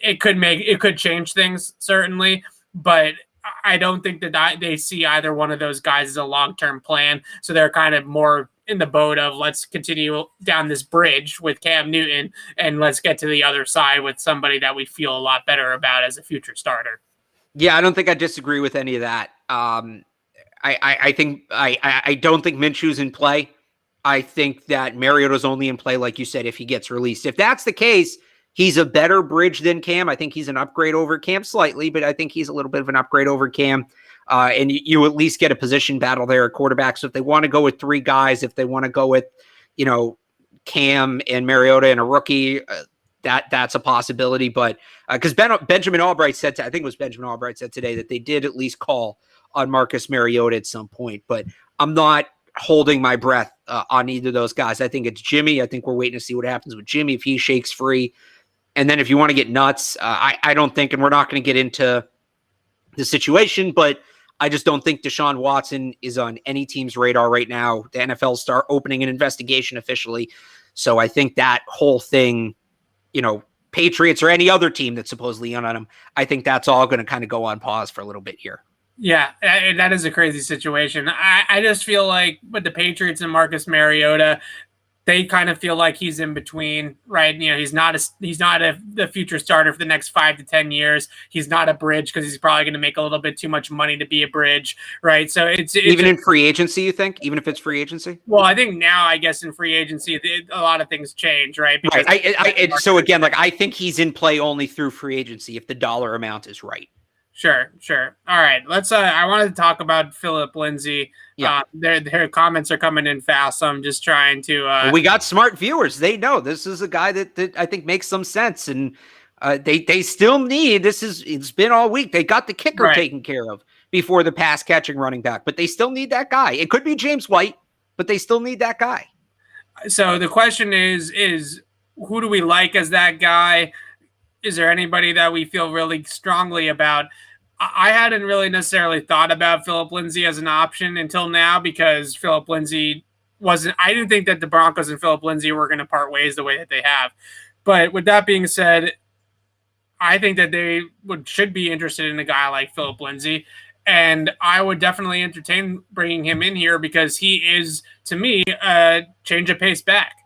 A: it could change things, certainly. But I don't think that they see either one of those guys as a long-term plan. So they're kind of more in the boat of let's continue down this bridge with Cam Newton and let's get to the other side with somebody that we feel a lot better about as a future starter.
B: Yeah, I don't think I disagree with any of that. I think I don't think Minshew's in play. I think that Mariota's only in play, like you said, if he gets released. If that's the case, he's a better bridge than Cam. I think he's an upgrade over Cam slightly, but I think he's a little bit of an upgrade over Cam. And you at least get a position battle there at quarterback. So if they want to go with 3 guys, if they want to go with, Cam and Mariota and a rookie, that's a possibility. But because Benjamin Albright said, I think it was Benjamin Albright said today that they did at least call on Marcus Mariota at some point. But I'm not holding my breath on either of those guys. I think it's Jimmy. I think we're waiting to see what happens with Jimmy if he shakes free. And then if you want to get nuts, I don't think, and we're not going to get into the situation, but I just don't think Deshaun Watson is on any team's radar right now. The NFL start opening an investigation officially. So I think that whole thing, Patriots or any other team that's supposedly on him, I think that's all going to kind of go on pause for a little bit here.
A: Yeah, and that is a crazy situation. I just feel like with the Patriots and Marcus Mariota, they kind of feel like he's in between, right? He's not the future starter for the next 5 to 10 years. He's not a bridge because he's probably going to make a little bit too much money to be a bridge, right? So it's
B: even in free agency, you think? Even if it's free agency?
A: Well, I think now, I guess in free agency, a lot of things change, right?
B: Because so again, like I think he's in play only through free agency if the dollar amount is right.
A: Sure. All right, let's. I wanted to talk about Philip Lindsay.
B: Yeah,
A: their comments are coming in fast, so I'm just trying to.
B: We got smart viewers. They know this is a guy that I think makes some sense, and they still need. It's been all week. They got the kicker taken care of before the pass catching running back, but they still need that guy. It could be James White, but they still need that guy.
A: So the question is who do we like as that guy? Is there anybody that we feel really strongly about? I hadn't really necessarily thought about Philip Lindsay as an option until now because Philip Lindsay wasn't. I didn't think that the Broncos and Philip Lindsay were going to part ways the way that they have. But with that being said, I think that they should be interested in a guy like Philip Lindsay. And I would definitely entertain bringing him in here because he is, to me, a change of pace back.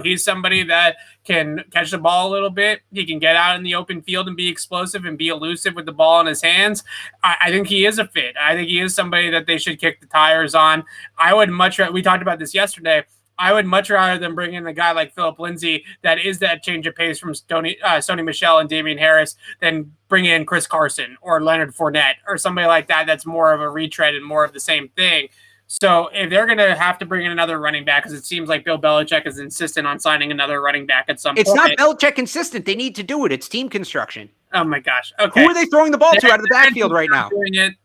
A: He's somebody that can catch the ball a little bit. He can get out in the open field and be explosive and be elusive with the ball in his hands. I think he is a fit. I think he is somebody that they should kick the tires on. I would much rather, we talked about this yesterday, I would much rather than bring in a guy like Philip Lindsay that is that change of pace from Sony Michel and Damian Harris than bring in Chris Carson or Leonard Fournette or somebody like that that's more of a retread and more of the same thing. So if they're going to have to bring in another running back, because it seems like Bill Belichick is insistent on signing another running back at some point.
B: It's not Belichick insistent. They need to do it. It's team construction.
A: Oh, my gosh. Okay.
B: Who are they throwing the ball to out of the backfield right now?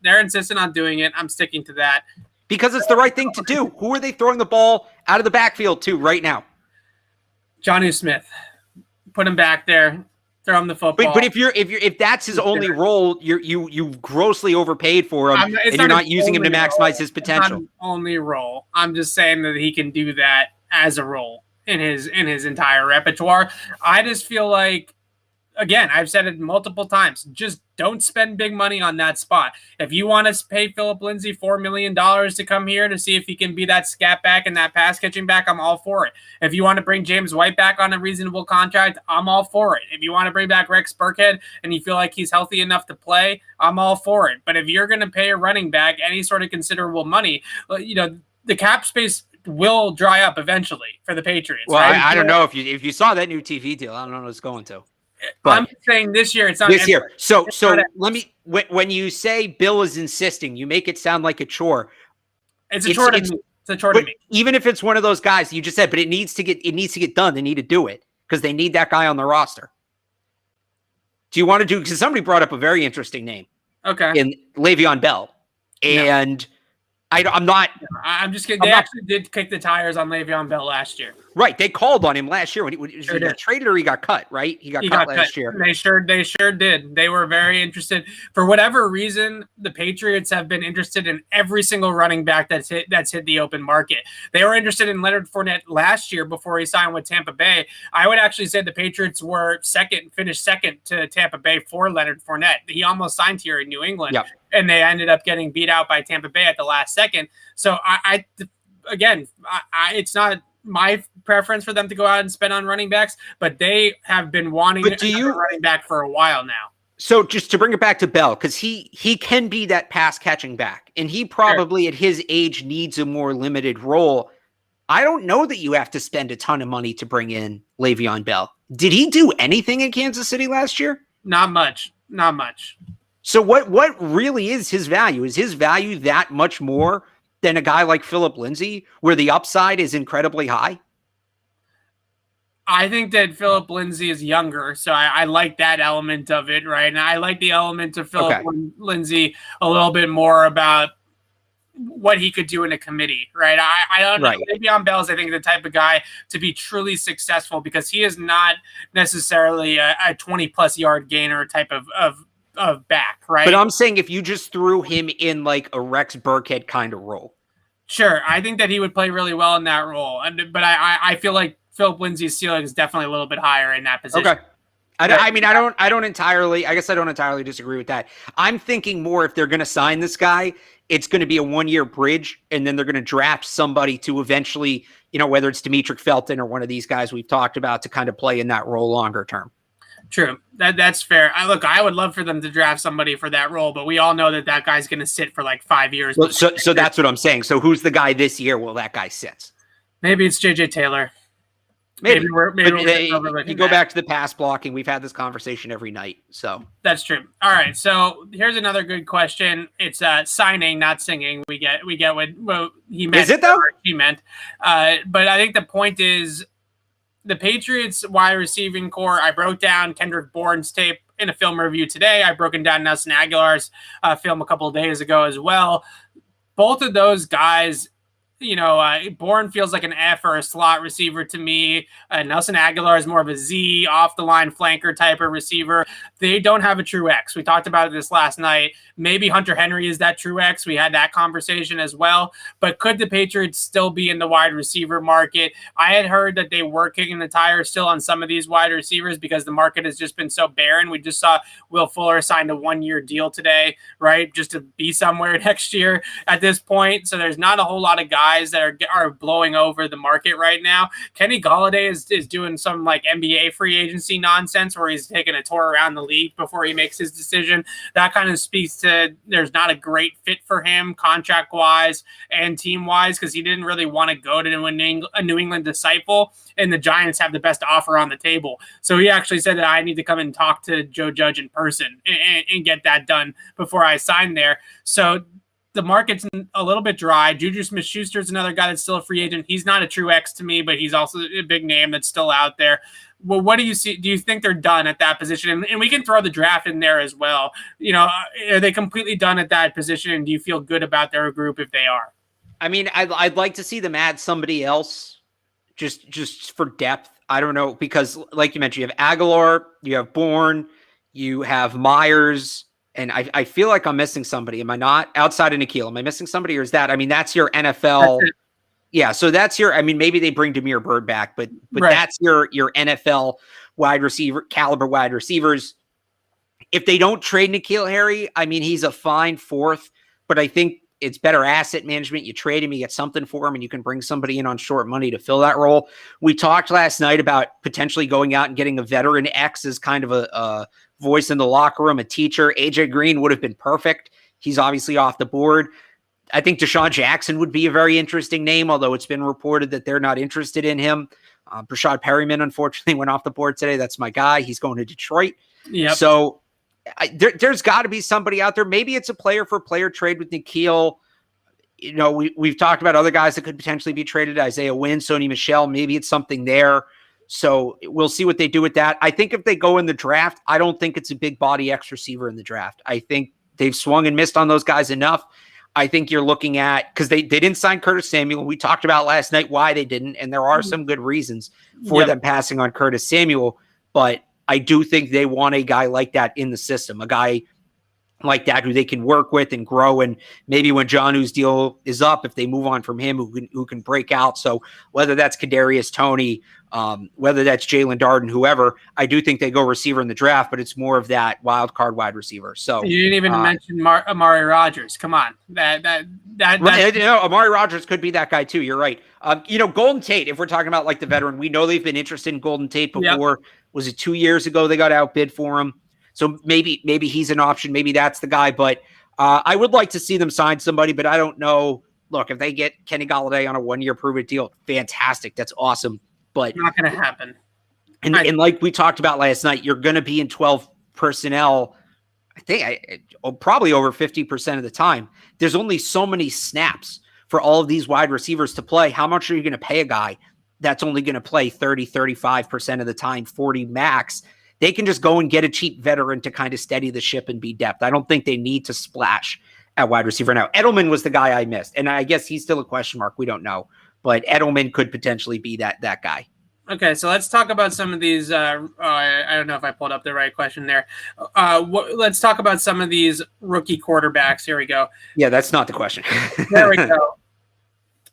A: They're insistent on doing it. I'm sticking to that.
B: Because it's the right thing to do. Who are they throwing the ball out of the backfield to right now?
A: Jonnu Smith. Put him back there. Throw him the football.
B: But if that's his only role, you grossly overpaid for him, and you're not using him to maximize his potential.
A: Not only role. I'm just saying that he can do that as a role in his entire repertoire. I just feel like, again, I've said it multiple times, just don't spend big money on that spot. If you want to pay Philip Lindsay $4 million to come here to see if he can be that scat back and that pass catching back, I'm all for it. If you want to bring James White back on a reasonable contract, I'm all for it. If you want to bring back Rex Burkhead and you feel like he's healthy enough to play, I'm all for it. But if you're going to pay a running back any sort of considerable money, the cap space will dry up eventually for the Patriots.
B: Well, right? I don't know if you saw that new TV deal. I don't know what it's going to. But
A: I'm saying this year, it's not
B: this year. So let me. When you say Bill is insisting, you make it sound like a chore.
A: It's a chore to me. It's a chore to me.
B: Even if it's one of those guys you just said, but it needs to get done. They need to do it because they need that guy on the roster. Do you want to do? Because somebody brought up a very interesting name.
A: Okay.
B: In Le'Veon Bell, and I'm not.
A: I'm just kidding. They actually did kick the tires on Le'Veon Bell last year.
B: Right. They called on him last year when he got traded or he got cut, right? He got cut last year.
A: They sure did. They were very interested. For whatever reason, the Patriots have been interested in every single running back that's hit the open market. They were interested in Leonard Fournette last year before he signed with Tampa Bay. I would actually say the Patriots were finished second to Tampa Bay for Leonard Fournette. He almost signed here in New England.
B: Yep.
A: And they ended up getting beat out by Tampa Bay at the last second. So it's not my preference for them to go out and spend on running backs, but they have been wanting a running back for a while now.
B: So just to bring it back to Bell, because he can be that pass catching back, and he probably at his age needs a more limited role. I don't know that you have to spend a ton of money to bring in Le'Veon Bell. Did he do anything in Kansas City last year?
A: Not much.
B: So what really is his value? Is his value that much more than a guy like Philip Lindsay, where the upside is incredibly high?
A: I think that Philip Lindsay is younger, so I like that element of it, right? And I like the element of Philip Lindsay a little bit more about what he could do in a committee, right? I don't know. Le'Veon Bell is, I think, the type of guy to be truly successful because he is not necessarily a 20-plus yard gainer type of back, right?
B: But I'm saying if you just threw him in like a Rex Burkhead kind of role.
A: Sure. I think that he would play really well in that role. But I feel like Philip Lindsay's ceiling is definitely a little bit higher in that position.
B: Okay. I don't entirely disagree with that. I'm thinking more if they're going to sign this guy, it's going to be a 1-year bridge, and then they're going to draft somebody to eventually whether it's Demetric Felton or one of these guys we've talked about to kind of play in that role longer term.
A: True. That's fair. I would love for them to draft somebody for that role, but we all know that guy's going to sit for like 5 years.
B: Well, so that's what I'm saying. So who's the guy this year? Well, that guy sits.
A: Maybe it's JJ Taylor.
B: Maybe you go back to the pass blocking. We've had this conversation every night. So
A: that's true. All right. So here's another good question. It's signing, not singing. We get what he meant.
B: Is it though?
A: He meant. But I think the point is the Patriots wide receiving core. I broke down Kendrick Bourne's tape in a film review today. I've broken down Nelson Agholor's film a couple of days ago as well. Both of those guys, Bourne feels like an F or a slot receiver to me. Nelson Agholor is more of a Z, off-the-line flanker type of receiver. They don't have a true X. We talked about this last night. Maybe Hunter Henry is that true X. We had that conversation as well. But could the Patriots still be in the wide receiver market? I had heard that they were kicking the tires still on some of these wide receivers because the market has just been so barren. We just saw Will Fuller signed a 1-year deal today, right? Just to be somewhere next year at this point. So there's not a whole lot of guys that are blowing over the market right now. Kenny Golladay is doing some like NBA free agency nonsense where he's taking a tour around the league before he makes his decision. That kind of speaks to there's not a great fit for him contract wise and team wise because he didn't really want to go to a New England disciple, and the Giants have the best offer on the table. So he actually said that I need to come and talk to Joe Judge in person and get that done before I sign there. So the market's a little bit dry. Juju Smith-Schuster is another guy that's still a free agent. He's not a true X to me, but he's also a big name that's still out there. Well, what do you see? Do you think they're done at that position? And we can throw the draft in there as well. Are they completely done at that position? And do you feel good about their group if they are?
B: I mean, I'd like to see them add somebody else just for depth. I don't know, because like you mentioned, you have Agholor, you have Bourne, you have Myers, and I feel like I'm missing somebody. Am I not? Outside of N'Keal, am I missing somebody, or is that? I mean, that's your NFL. Yeah, so that's your. I mean, maybe they bring Damiere Byrd back, but right. That's your NFL wide receiver caliber wide receivers. If they don't trade N'Keal Harry, I mean, he's a fine fourth, but I think it's better asset management. You trade him, you get something for him, and you can bring somebody in on short money to fill that role. We talked last night about potentially going out and getting a veteran X as kind of a voice in the locker room, a teacher. AJ Green would have been perfect. He's obviously off the board. I think Deshaun Jackson would be a very interesting name, although it's been reported that they're not interested in him. Brashad Perryman, unfortunately, went off the board today. That's my guy. He's going to Detroit. Yep. So there's got to be somebody out there. Maybe it's a player-for-player trade with N'Keal. We've talked about other guys that could potentially be traded. Isaiah Wynn, Sony Michel. Maybe it's something there. So we'll see what they do with that. I think if they go in the draft, I don't think it's a big body X receiver in the draft. I think they've swung and missed on those guys enough. I think you're looking at, because they didn't sign Curtis Samuel. We talked about last night why they didn't, and there are some good reasons for them passing on Curtis Samuel. But I do think they want a guy like that in the system, a guy like that who they can work with and grow. And maybe when Jonnu's deal is up, if they move on from him, who can break out. So whether that's Kadarius Toney, whether that's Jalen Darden, whoever, I do think they go receiver in the draft, but it's more of that wild card wide receiver. So
A: you didn't even mention Amari Rodgers. Come on, that
B: right, Amari Rodgers could be that guy too. You're right. Golden Tate. If we're talking about like the veteran, we know they've been interested in Golden Tate before. Yep. Was it 2 years ago they got outbid for him? So maybe he's an option. Maybe that's the guy. But I would like to see them sign somebody, but I don't know. Look, if they get Kenny Golladay on a 1-year prove-it deal, fantastic. That's awesome. But
A: not going to happen.
B: And like we talked about last night, you're going to be in 12 personnel, I think probably over 50% of the time. There's only so many snaps for all of these wide receivers to play. How much are you going to pay a guy that's only going to play 30, 35% of the time, 40 max? They can just go and get a cheap veteran to kind of steady the ship and be depth. I don't think they need to splash at wide receiver now. Edelman was the guy I missed, and I guess he's still a question mark. We don't know. But Edelman could potentially be that guy.
A: Okay, so let's talk about some of these. I don't know if I pulled up the right question there. Let's talk about some of these rookie quarterbacks. Here we go.
B: Yeah, that's not the question.
A: There we go.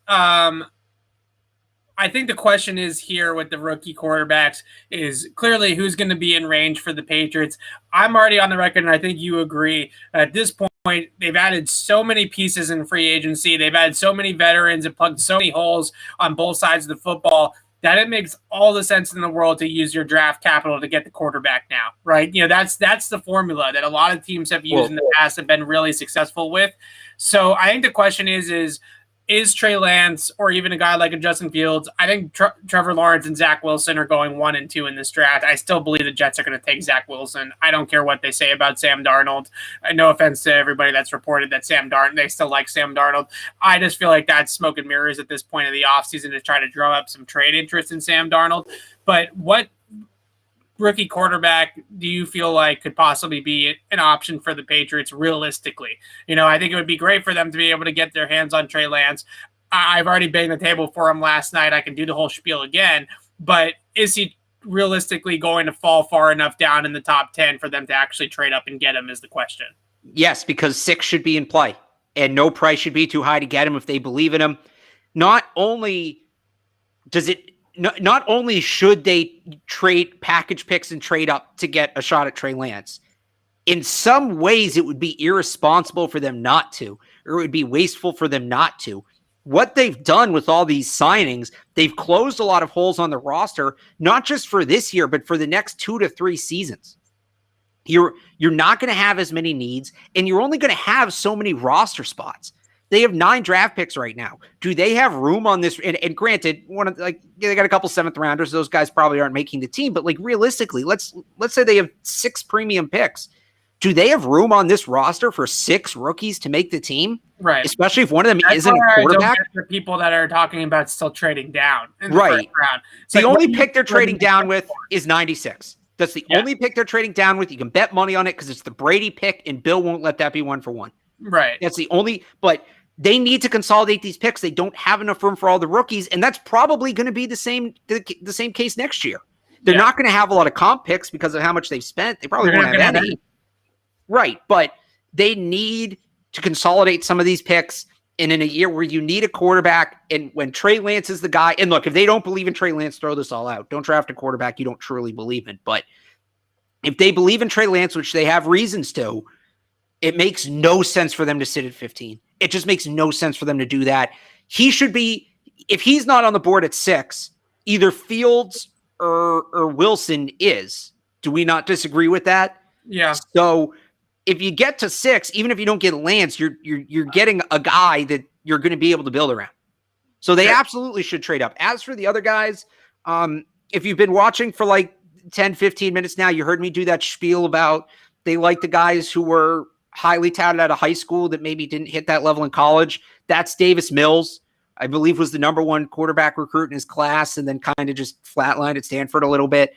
A: I think the question is here with the rookie quarterbacks is clearly who's going to be in range for the Patriots. I'm already on the record, and I think you agree. At this point, point, they've added so many pieces in free agency. They've added so many veterans and plugged so many holes on both sides of the football that it makes all the sense in the world to use your draft capital to get the quarterback now, right? That's the formula that a lot of teams have used in the past and been really successful with. So I think the question is Trey Lance or even a guy like a Justin Fields. I think Trevor Lawrence and Zach Wilson are going 1 and 2 in this draft. I still believe the Jets are going to take Zach Wilson. I don't care what they say about Sam Darnold. No offense to everybody that's reported that they still like Sam Darnold. I just feel like that's smoke and mirrors at this point of the offseason to try to drum up some trade interest in Sam Darnold. But what rookie quarterback do you feel like could possibly be an option for the Patriots realistically? I think it would be great for them to be able to get their hands on Trey Lance. I've already banged the table for him last night. I can do the whole spiel again, but is he realistically going to fall far enough down in the top 10 for them to actually trade up and get him is the question.
B: Yes, because 6 should be in play and no price should be too high to get him if they believe in him. Not only should they trade package picks and trade up to get a shot at Trey Lance, in some ways it would be irresponsible for them not to, or it would be wasteful for them not to. What they've done with all these signings, they've closed a lot of holes on the roster, not just for this year, but for the next 2 to 3 seasons. You're not going to have as many needs, and you're only going to have so many roster spots. They have 9 draft picks right now. Do they have room on this? And granted, they got a couple 7th rounders. Those guys probably aren't making the team. But realistically, let's say they have 6 premium picks. Do they have room on this roster for 6 rookies to make the team?
A: Right.
B: Especially if one of them isn't a quarterback.
A: The people that are talking about still trading down in the
B: right.
A: first round.
B: The only pick they're trading down with is 96. That's the only pick they're trading down with. You can bet money on it because it's the Brady pick, and Bill won't let that be 1-for-1.
A: Right.
B: That's the only. But they need to consolidate these picks. They don't have enough room for all the rookies, and that's probably going to be the same case next year. They're not going to have a lot of comp picks because of how much they've spent. They probably won't have any. Right, but they need to consolidate some of these picks. And in a year where you need a quarterback, and when Trey Lance is the guy, and look, if they don't believe in Trey Lance, throw this all out. Don't draft a quarterback you don't truly believe in. But if they believe in Trey Lance, which they have reasons to, it makes no sense for them to sit at 15. It just makes no sense for them to do that. He should be, if he's not on the board at 6, either Fields or Wilson is. Do we not disagree with that?
A: Yeah.
B: So if you get to 6, even if you don't get Lance, you're getting a guy that you're going to be able to build around. So they absolutely should trade up. As for the other guys, if you've been watching for 10, 15 minutes now, you heard me do that spiel about they like the guys who were highly touted out of high school that maybe didn't hit that level in college. That's Davis Mills, I believe, was the number 1 quarterback recruit in his class and then kind of just flatlined at Stanford a little bit.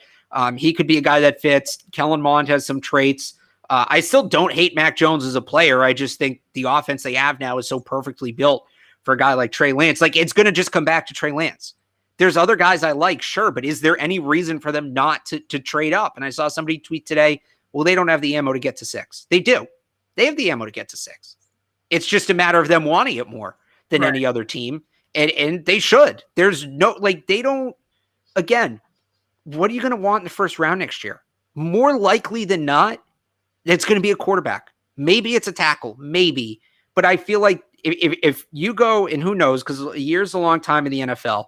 B: He could be a guy that fits. Kellen Mond has some traits. I still don't hate Mac Jones as a player. I just think the offense they have now is so perfectly built for a guy like Trey Lance. It's going to just come back to Trey Lance. There's other guys I like, sure, but is there any reason for them not to trade up? And I saw somebody tweet today, well, they don't have the ammo to get to 6. They do. They have the ammo to get to 6. It's just a matter of them wanting it more than any other team. And they should. There's no, they don't, again, what are you going to want in the first round next year? More likely than not, it's going to be a quarterback. Maybe it's a tackle, maybe. But I feel like if you go, and who knows, because a year's a long time in the NFL.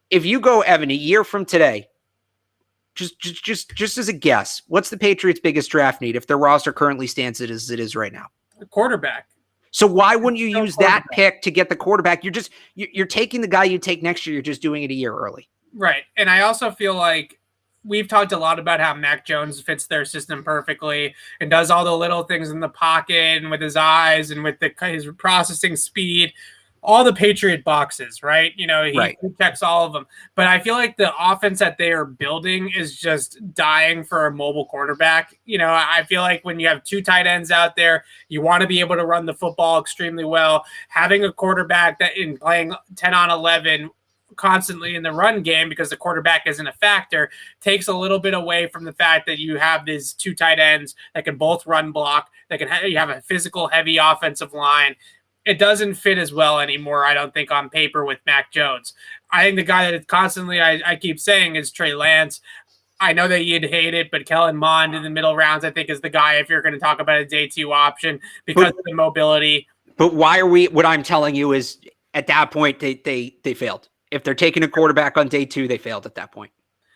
B: If you go, Evan, a year from today, just as a guess, what's the Patriots' biggest draft need if their roster currently stands as it is right now?
A: A quarterback.
B: So why wouldn't you use that pick to get the quarterback? You're taking the guy you take next year. You're just doing it a year early.
A: Right. And I also feel like we've talked a lot about how Mac Jones fits their system perfectly and does all the little things in the pocket and with his eyes and with his processing speed, all the Patriot boxes, right? He checks all of them. But I feel like the offense that they are building is just dying for a mobile quarterback. I feel like when you have 2 tight ends out there, you want to be able to run the football extremely well. Having a quarterback that in playing 10 on 11 constantly in the run game because the quarterback isn't a factor takes a little bit away from the fact that you have these 2 tight ends that can both run block, you have a physical heavy offensive line. It doesn't fit as well anymore, I don't think, on paper with Mac Jones. I think the guy that constantly I keep saying is Trey Lance. I know that you'd hate it, but Kellen Mond in the middle rounds, I think, is the guy if you're going to talk about a day 2 option because of the mobility.
B: But why are we? What I'm telling you is, at that point, they failed. If they're taking a quarterback on day 2, they failed at that point.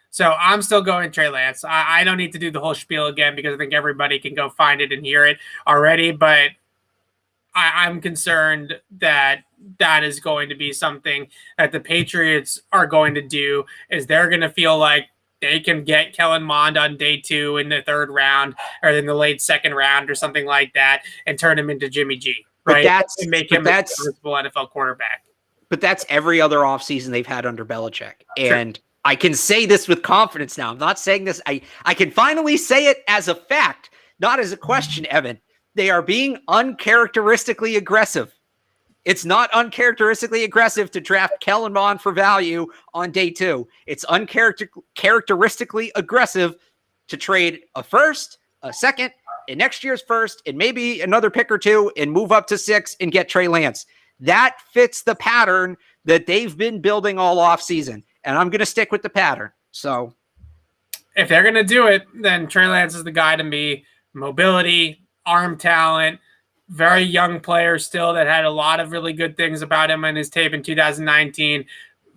A: So I'm still going Trey Lance. I don't need to do the whole spiel again because I think everybody can go find it and hear it already. But I'm concerned that is going to be something that the Patriots are going to do. Is they're going to feel like they can get Kellen Mond on day 2 in the 3rd round or in the late 2nd round or something like that and turn him into Jimmy G. Right? And make him a serviceable NFL quarterback.
B: But that's every other offseason they've had under Belichick. And I can say this with confidence now. I'm not saying this. I can finally say it as a fact, not as a question, Evan. They are being uncharacteristically aggressive. It's not uncharacteristically aggressive to draft Kellen Mond for value on day 2. It's uncharacteristically aggressive to trade a first, a second, and next year's first, and maybe another pick or 2, and move up to 6 and get Trey Lance. That fits the pattern that they've been building all offseason, and I'm going to stick with the pattern. So,
A: if they're going to do it, then Trey Lance is the guy to me. Mobility, arm talent, very young player still that had a lot of really good things about him in his tape in 2019.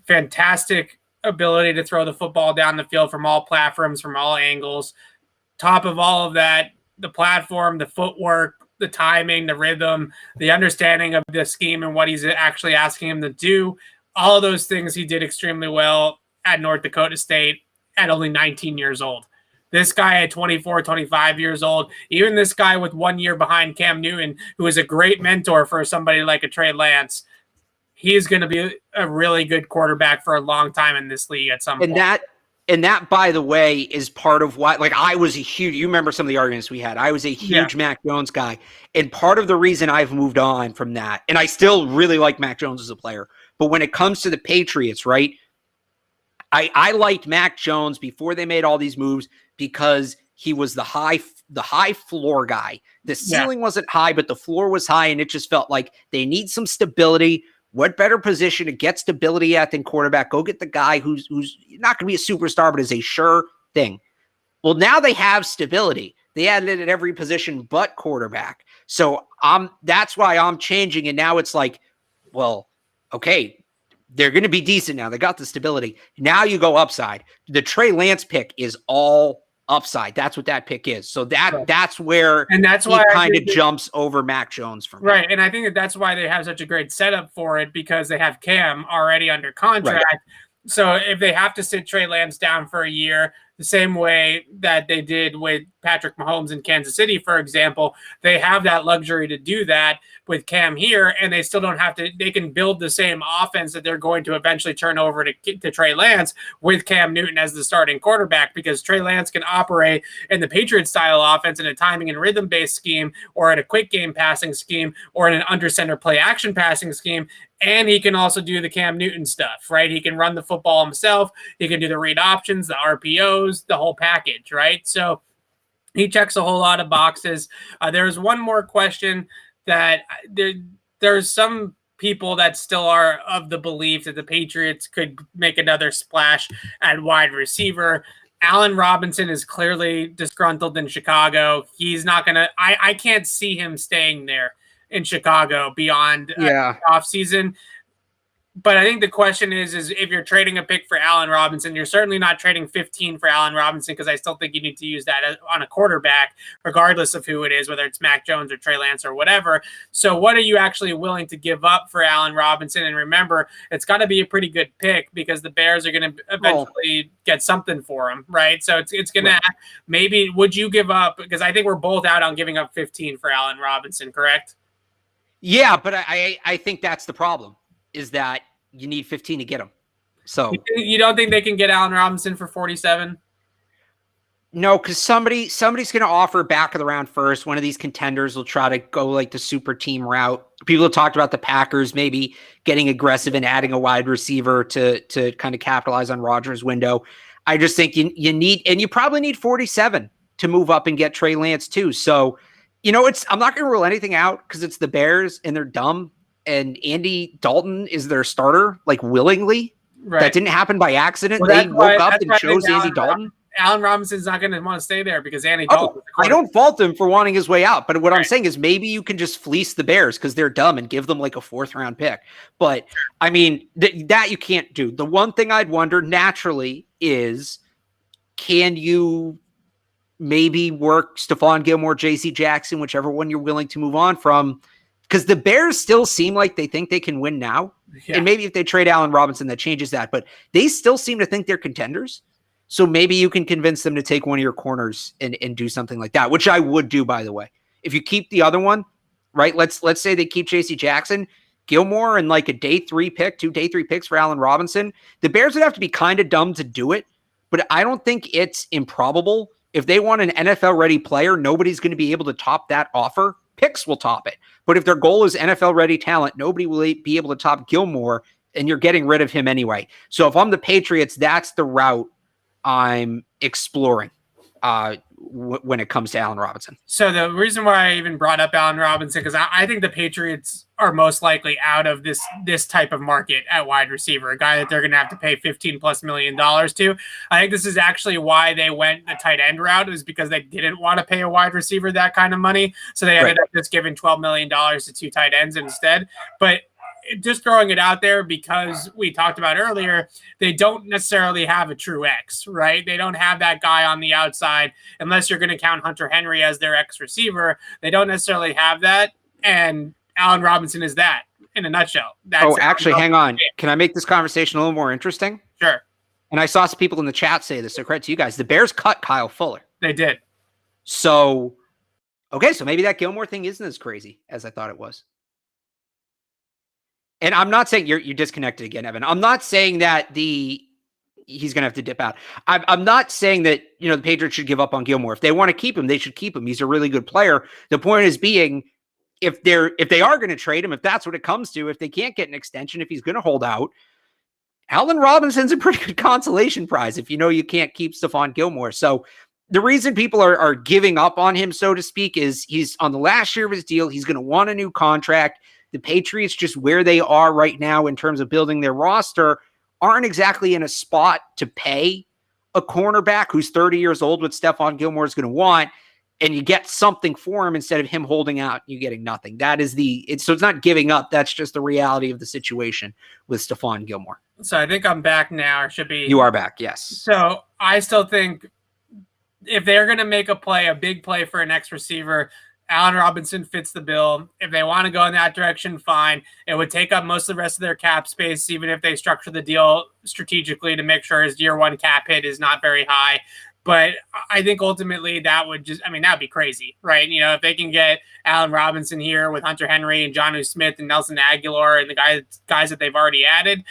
A: Fantastic ability to throw the football down the field from all platforms, from all angles. Top of all of that, the platform, the footwork, the timing, the rhythm, the understanding of the scheme and what he's actually asking him to do. All of those things he did extremely well at North Dakota State at only 19 years old. This guy at 24, 25 years old, even this guy with 1 year behind Cam Newton, who is a great mentor for somebody like a Trey Lance, he's going to be a really good quarterback for a long time in this league at some point.
B: And that, by the way, is part of why, like, I was a huge, you remember some of the arguments we had. I was a huge Mac Jones guy. And part of the reason I've moved on from that, and I still really like Mac Jones as a player, but when it comes to the Patriots, right, I liked Mac Jones before they made all these moves because he was the high floor guy. The ceiling wasn't high, but the floor was high, and it just felt like they need some stability. What better position to get stability at than quarterback? Go get the guy who's not going to be a superstar, but is a sure thing. Well, now they have stability. They added it at every position but quarterback. So that's why I'm changing. And now it's like, well, okay, they're going to be decent now. They got the stability. Now you go upside. The Trey Lance pick is all upside. That's what that pick is. So that's where
A: and that's why
B: he kind of jumps over Mac Jones for me.
A: Right. And I think that's why they have such a great setup for it, because they have Cam already under contract. Right. So if they have to sit Trey Lance down for a year, the same way that they did with Patrick Mahomes in Kansas City, for example, they have that luxury to do that with Cam here, and they still don't have to. They can build the same offense that they're going to eventually turn over to Trey Lance with Cam Newton as the starting quarterback, because Trey Lance can operate in the Patriots style offense in a timing and rhythm based scheme, or in a quick game passing scheme, or in an under center play action passing scheme. And he can also do the Cam Newton stuff, right? He can run the football himself. He can do the read options, the RPOs, the whole package, right? So he checks a whole lot of boxes. There's one more question that there's some people that still are of the belief that the Patriots could make another splash at wide receiver. Allen Robinson is clearly disgruntled in Chicago. He's not going to – I can't see him staying there in Chicago beyond off season. But I think the question is if you're trading a pick for Allen Robinson, you're certainly not trading 15 for Allen Robinson, because I still think you need to use that on a quarterback, regardless of who it is, whether it's Mac Jones or Trey Lance or whatever. So what are you actually willing to give up for Allen Robinson? And remember, it's got to be a pretty good pick, because the Bears are going to eventually get something for him, right? So it's going to maybe, would you give up, because I think we're both out on giving up 15 for Allen Robinson, correct?
B: Yeah, but I think that's the problem, is that you need 15 to get him. So
A: you don't think they can get Allen Robinson for 47?
B: No, because somebody's going to offer back of the round first. One of these contenders will try to go like the super team route. People have talked about the Packers maybe getting aggressive and adding a wide receiver to kind of capitalize on Rodgers' window. I just think you need, and you probably need 47 to move up and get Trey Lance too. So, I'm not going to rule anything out, because it's the Bears and they're dumb. And Andy Dalton is their starter, like, willingly. Right. That didn't happen by accident. They woke up and chose Andy Dalton.
A: Allen Robinson's not going to want to stay there because Andy Dalton.
B: I don't fault him for wanting his way out, but what I'm saying is maybe you can just fleece the Bears because they're dumb and give them like a 4th round pick. But I mean, that you can't do. The one thing I'd wonder naturally is, can you maybe work Stephon Gilmore, JC Jackson, whichever one you're willing to move on from? Because the Bears still seem like they think they can win now. Yeah. And maybe if they trade Allen Robinson, that changes that. But they still seem to think they're contenders. So maybe you can convince them to take one of your corners and do something like that, which I would do, by the way. If you keep the other one, right? Let's say they keep JC Jackson, Gilmore, and like a day 3 pick, 2 day 3 picks for Allen Robinson. The Bears would have to be kind of dumb to do it, but I don't think it's improbable. If they want an NFL-ready player, nobody's going to be able to top that offer. Picks will top it. But if their goal is NFL-ready talent, nobody will be able to top Gilmore, and you're getting rid of him anyway. So if I'm the Patriots, that's the route I'm exploring when it comes to Allen Robinson.
A: So the reason why I even brought up Allen Robinson, because I think the Patriots are most likely out of this type of market at wide receiver, a guy that they're going to have to pay $15+ million to. I think this is actually why they went the tight end route, is because they didn't want to pay a wide receiver that kind of money. So they ended up just giving $12 million to 2 tight ends instead. But just throwing it out there, because we talked about earlier, they don't necessarily have a true X, right? They don't have that guy on the outside, unless you're going to count Hunter Henry as their X receiver. They don't necessarily have that. And Allen Robinson is that in a nutshell.
B: Actually, hang on. Can I make this conversation a little more interesting?
A: Sure.
B: And I saw some people in the chat say this, so credit to you guys. The Bears cut Kyle Fuller.
A: They did.
B: So, okay, so maybe that Gilmore thing isn't as crazy as I thought it was. And I'm not saying you're disconnected again, Evan. I'm not saying that he's going to have to dip out. I'm not saying that, the Patriots should give up on Gilmore. If they want to keep him, they should keep him. He's a really good player. The point is being, if they are going to trade him, if that's what it comes to, if they can't get an extension, if he's going to hold out, Allen Robinson's a pretty good consolation prize if you can't keep Stephon Gilmore. So the reason people are giving up on him, so to speak, is he's on the last year of his deal. He's going to want a new contract. The Patriots, just where they are right now in terms of building their roster, aren't exactly in a spot to pay a cornerback who's 30 years old, what Stephon Gilmore is going to want, and you get something for him instead of him holding out, you getting nothing. That is so it's not giving up. That's just the reality of the situation with Stephon Gilmore.
A: So I think I'm back now. Or should be.
B: You are back, yes.
A: So I still think if they're going to make a big play for an X receiver, Allen Robinson fits the bill. If they want to go in that direction, fine. It would take up most of the rest of their cap space, even if they structure the deal strategically to make sure his year 1 cap hit is not very high. But I think ultimately that would that'd be crazy, right? If they can get Allen Robinson here with Hunter Henry and Jonnu Smith and Nelson Agholor and the guys that they've already added,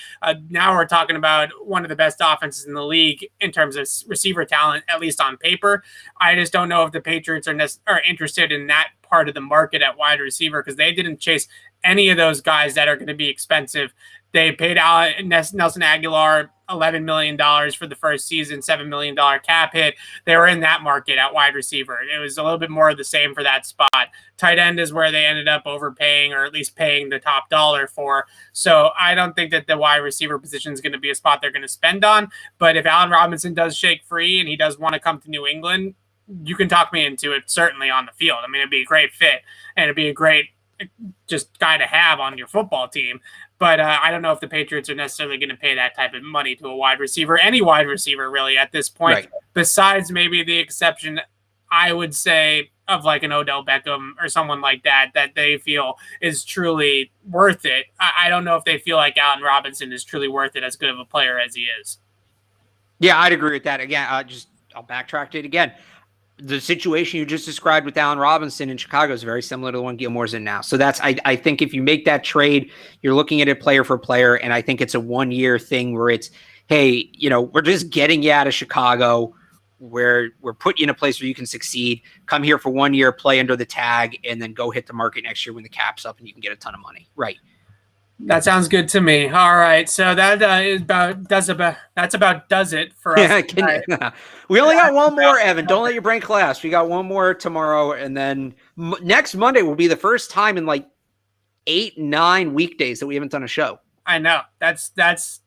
A: now we're talking about one of the best offenses in the league in terms of receiver talent, at least on paper. I just don't know if the Patriots are interested in that part of the market at wide receiver, because they didn't chase any of those guys that are going to be expensive. They paid Nelson Agholor $11 million for the first season, $7 million cap hit. They were in that market at wide receiver. It was a little bit more of the same for that spot. Tight end is where they ended up overpaying, or at least paying the top dollar for. So I don't think that the wide receiver position is going to be a spot they're going to spend on. But if Allen Robinson does shake free and he does want to come to New England, you can talk me into it, certainly on the field. It'd be a great fit, and it'd be a great just guy to have on your football team. But I don't know if the Patriots are necessarily going to pay that type of money to a wide receiver, any wide receiver really at this point, right. Besides maybe the exception, I would say, of like an Odell Beckham or someone like that they feel is truly worth it. I don't know if they feel like Allen Robinson is truly worth it, as good of a player as he is. Yeah,
B: I'd agree with that. Again, I'll backtrack to it again. The situation you just described with Allen Robinson in Chicago is very similar to the one Gilmore's in now. So I think if you make that trade, you're looking at it player for player. And I think it's a 1-year thing where it's, hey, we're just getting you out of Chicago, where we're putting you in a place where you can succeed. Come here for 1 year, play under the tag, and then go hit the market next year when the cap's up and you can get a ton of money. Right.
A: That sounds good to me. All right, so that does it for us.
B: Yeah, we only got one more, Evan. Don't let your brain collapse. We got one more tomorrow, and then next Monday will be the first time in like 8-9 weekdays that we haven't done a show.
A: I know. That's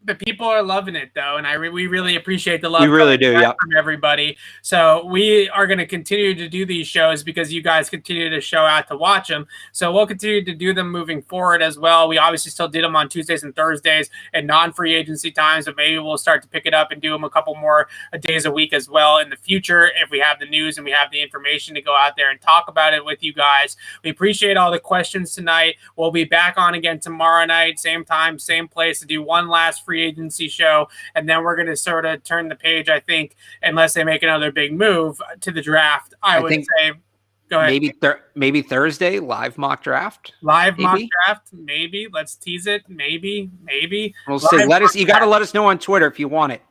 A: The people are loving it, though, and we really appreciate the love.
B: We really do, yeah,
A: from everybody. So we are going to continue to do these shows because you guys continue to show out to watch them. So we'll continue to do them moving forward as well. We obviously still did them on Tuesdays and Thursdays and non-free agency times, but maybe we'll start to pick it up and do them a couple more days a week as well in the future if we have the news and we have the information to go out there and talk about it with you guys. We appreciate all the questions tonight. We'll be back on again tomorrow night, same time, same place, to do one last free agency show, and then we're going to sort of turn the page, I think, unless they make another big move, to the draft. I would say, go ahead.
B: Maybe Thursday, live mock draft.
A: Mock draft, maybe. Let's tease it. Maybe.
B: We'll see. You got to let us know on Twitter if you want it.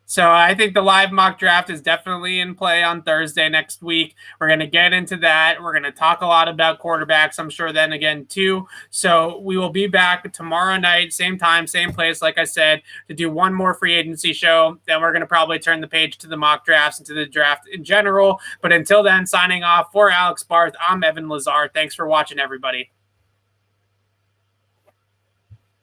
A: So I think the live mock draft is definitely in play on Thursday next week. We're going to get into that. We're going to talk a lot about quarterbacks, I'm sure, then again, too. So we will be back tomorrow night, same time, same place, like I said, to do one more free agency show. Then we're going to probably turn the page to the mock drafts and to the draft in general. But until then, signing off for Alex Barth, I'm Evan Lazar. Thanks for watching, everybody.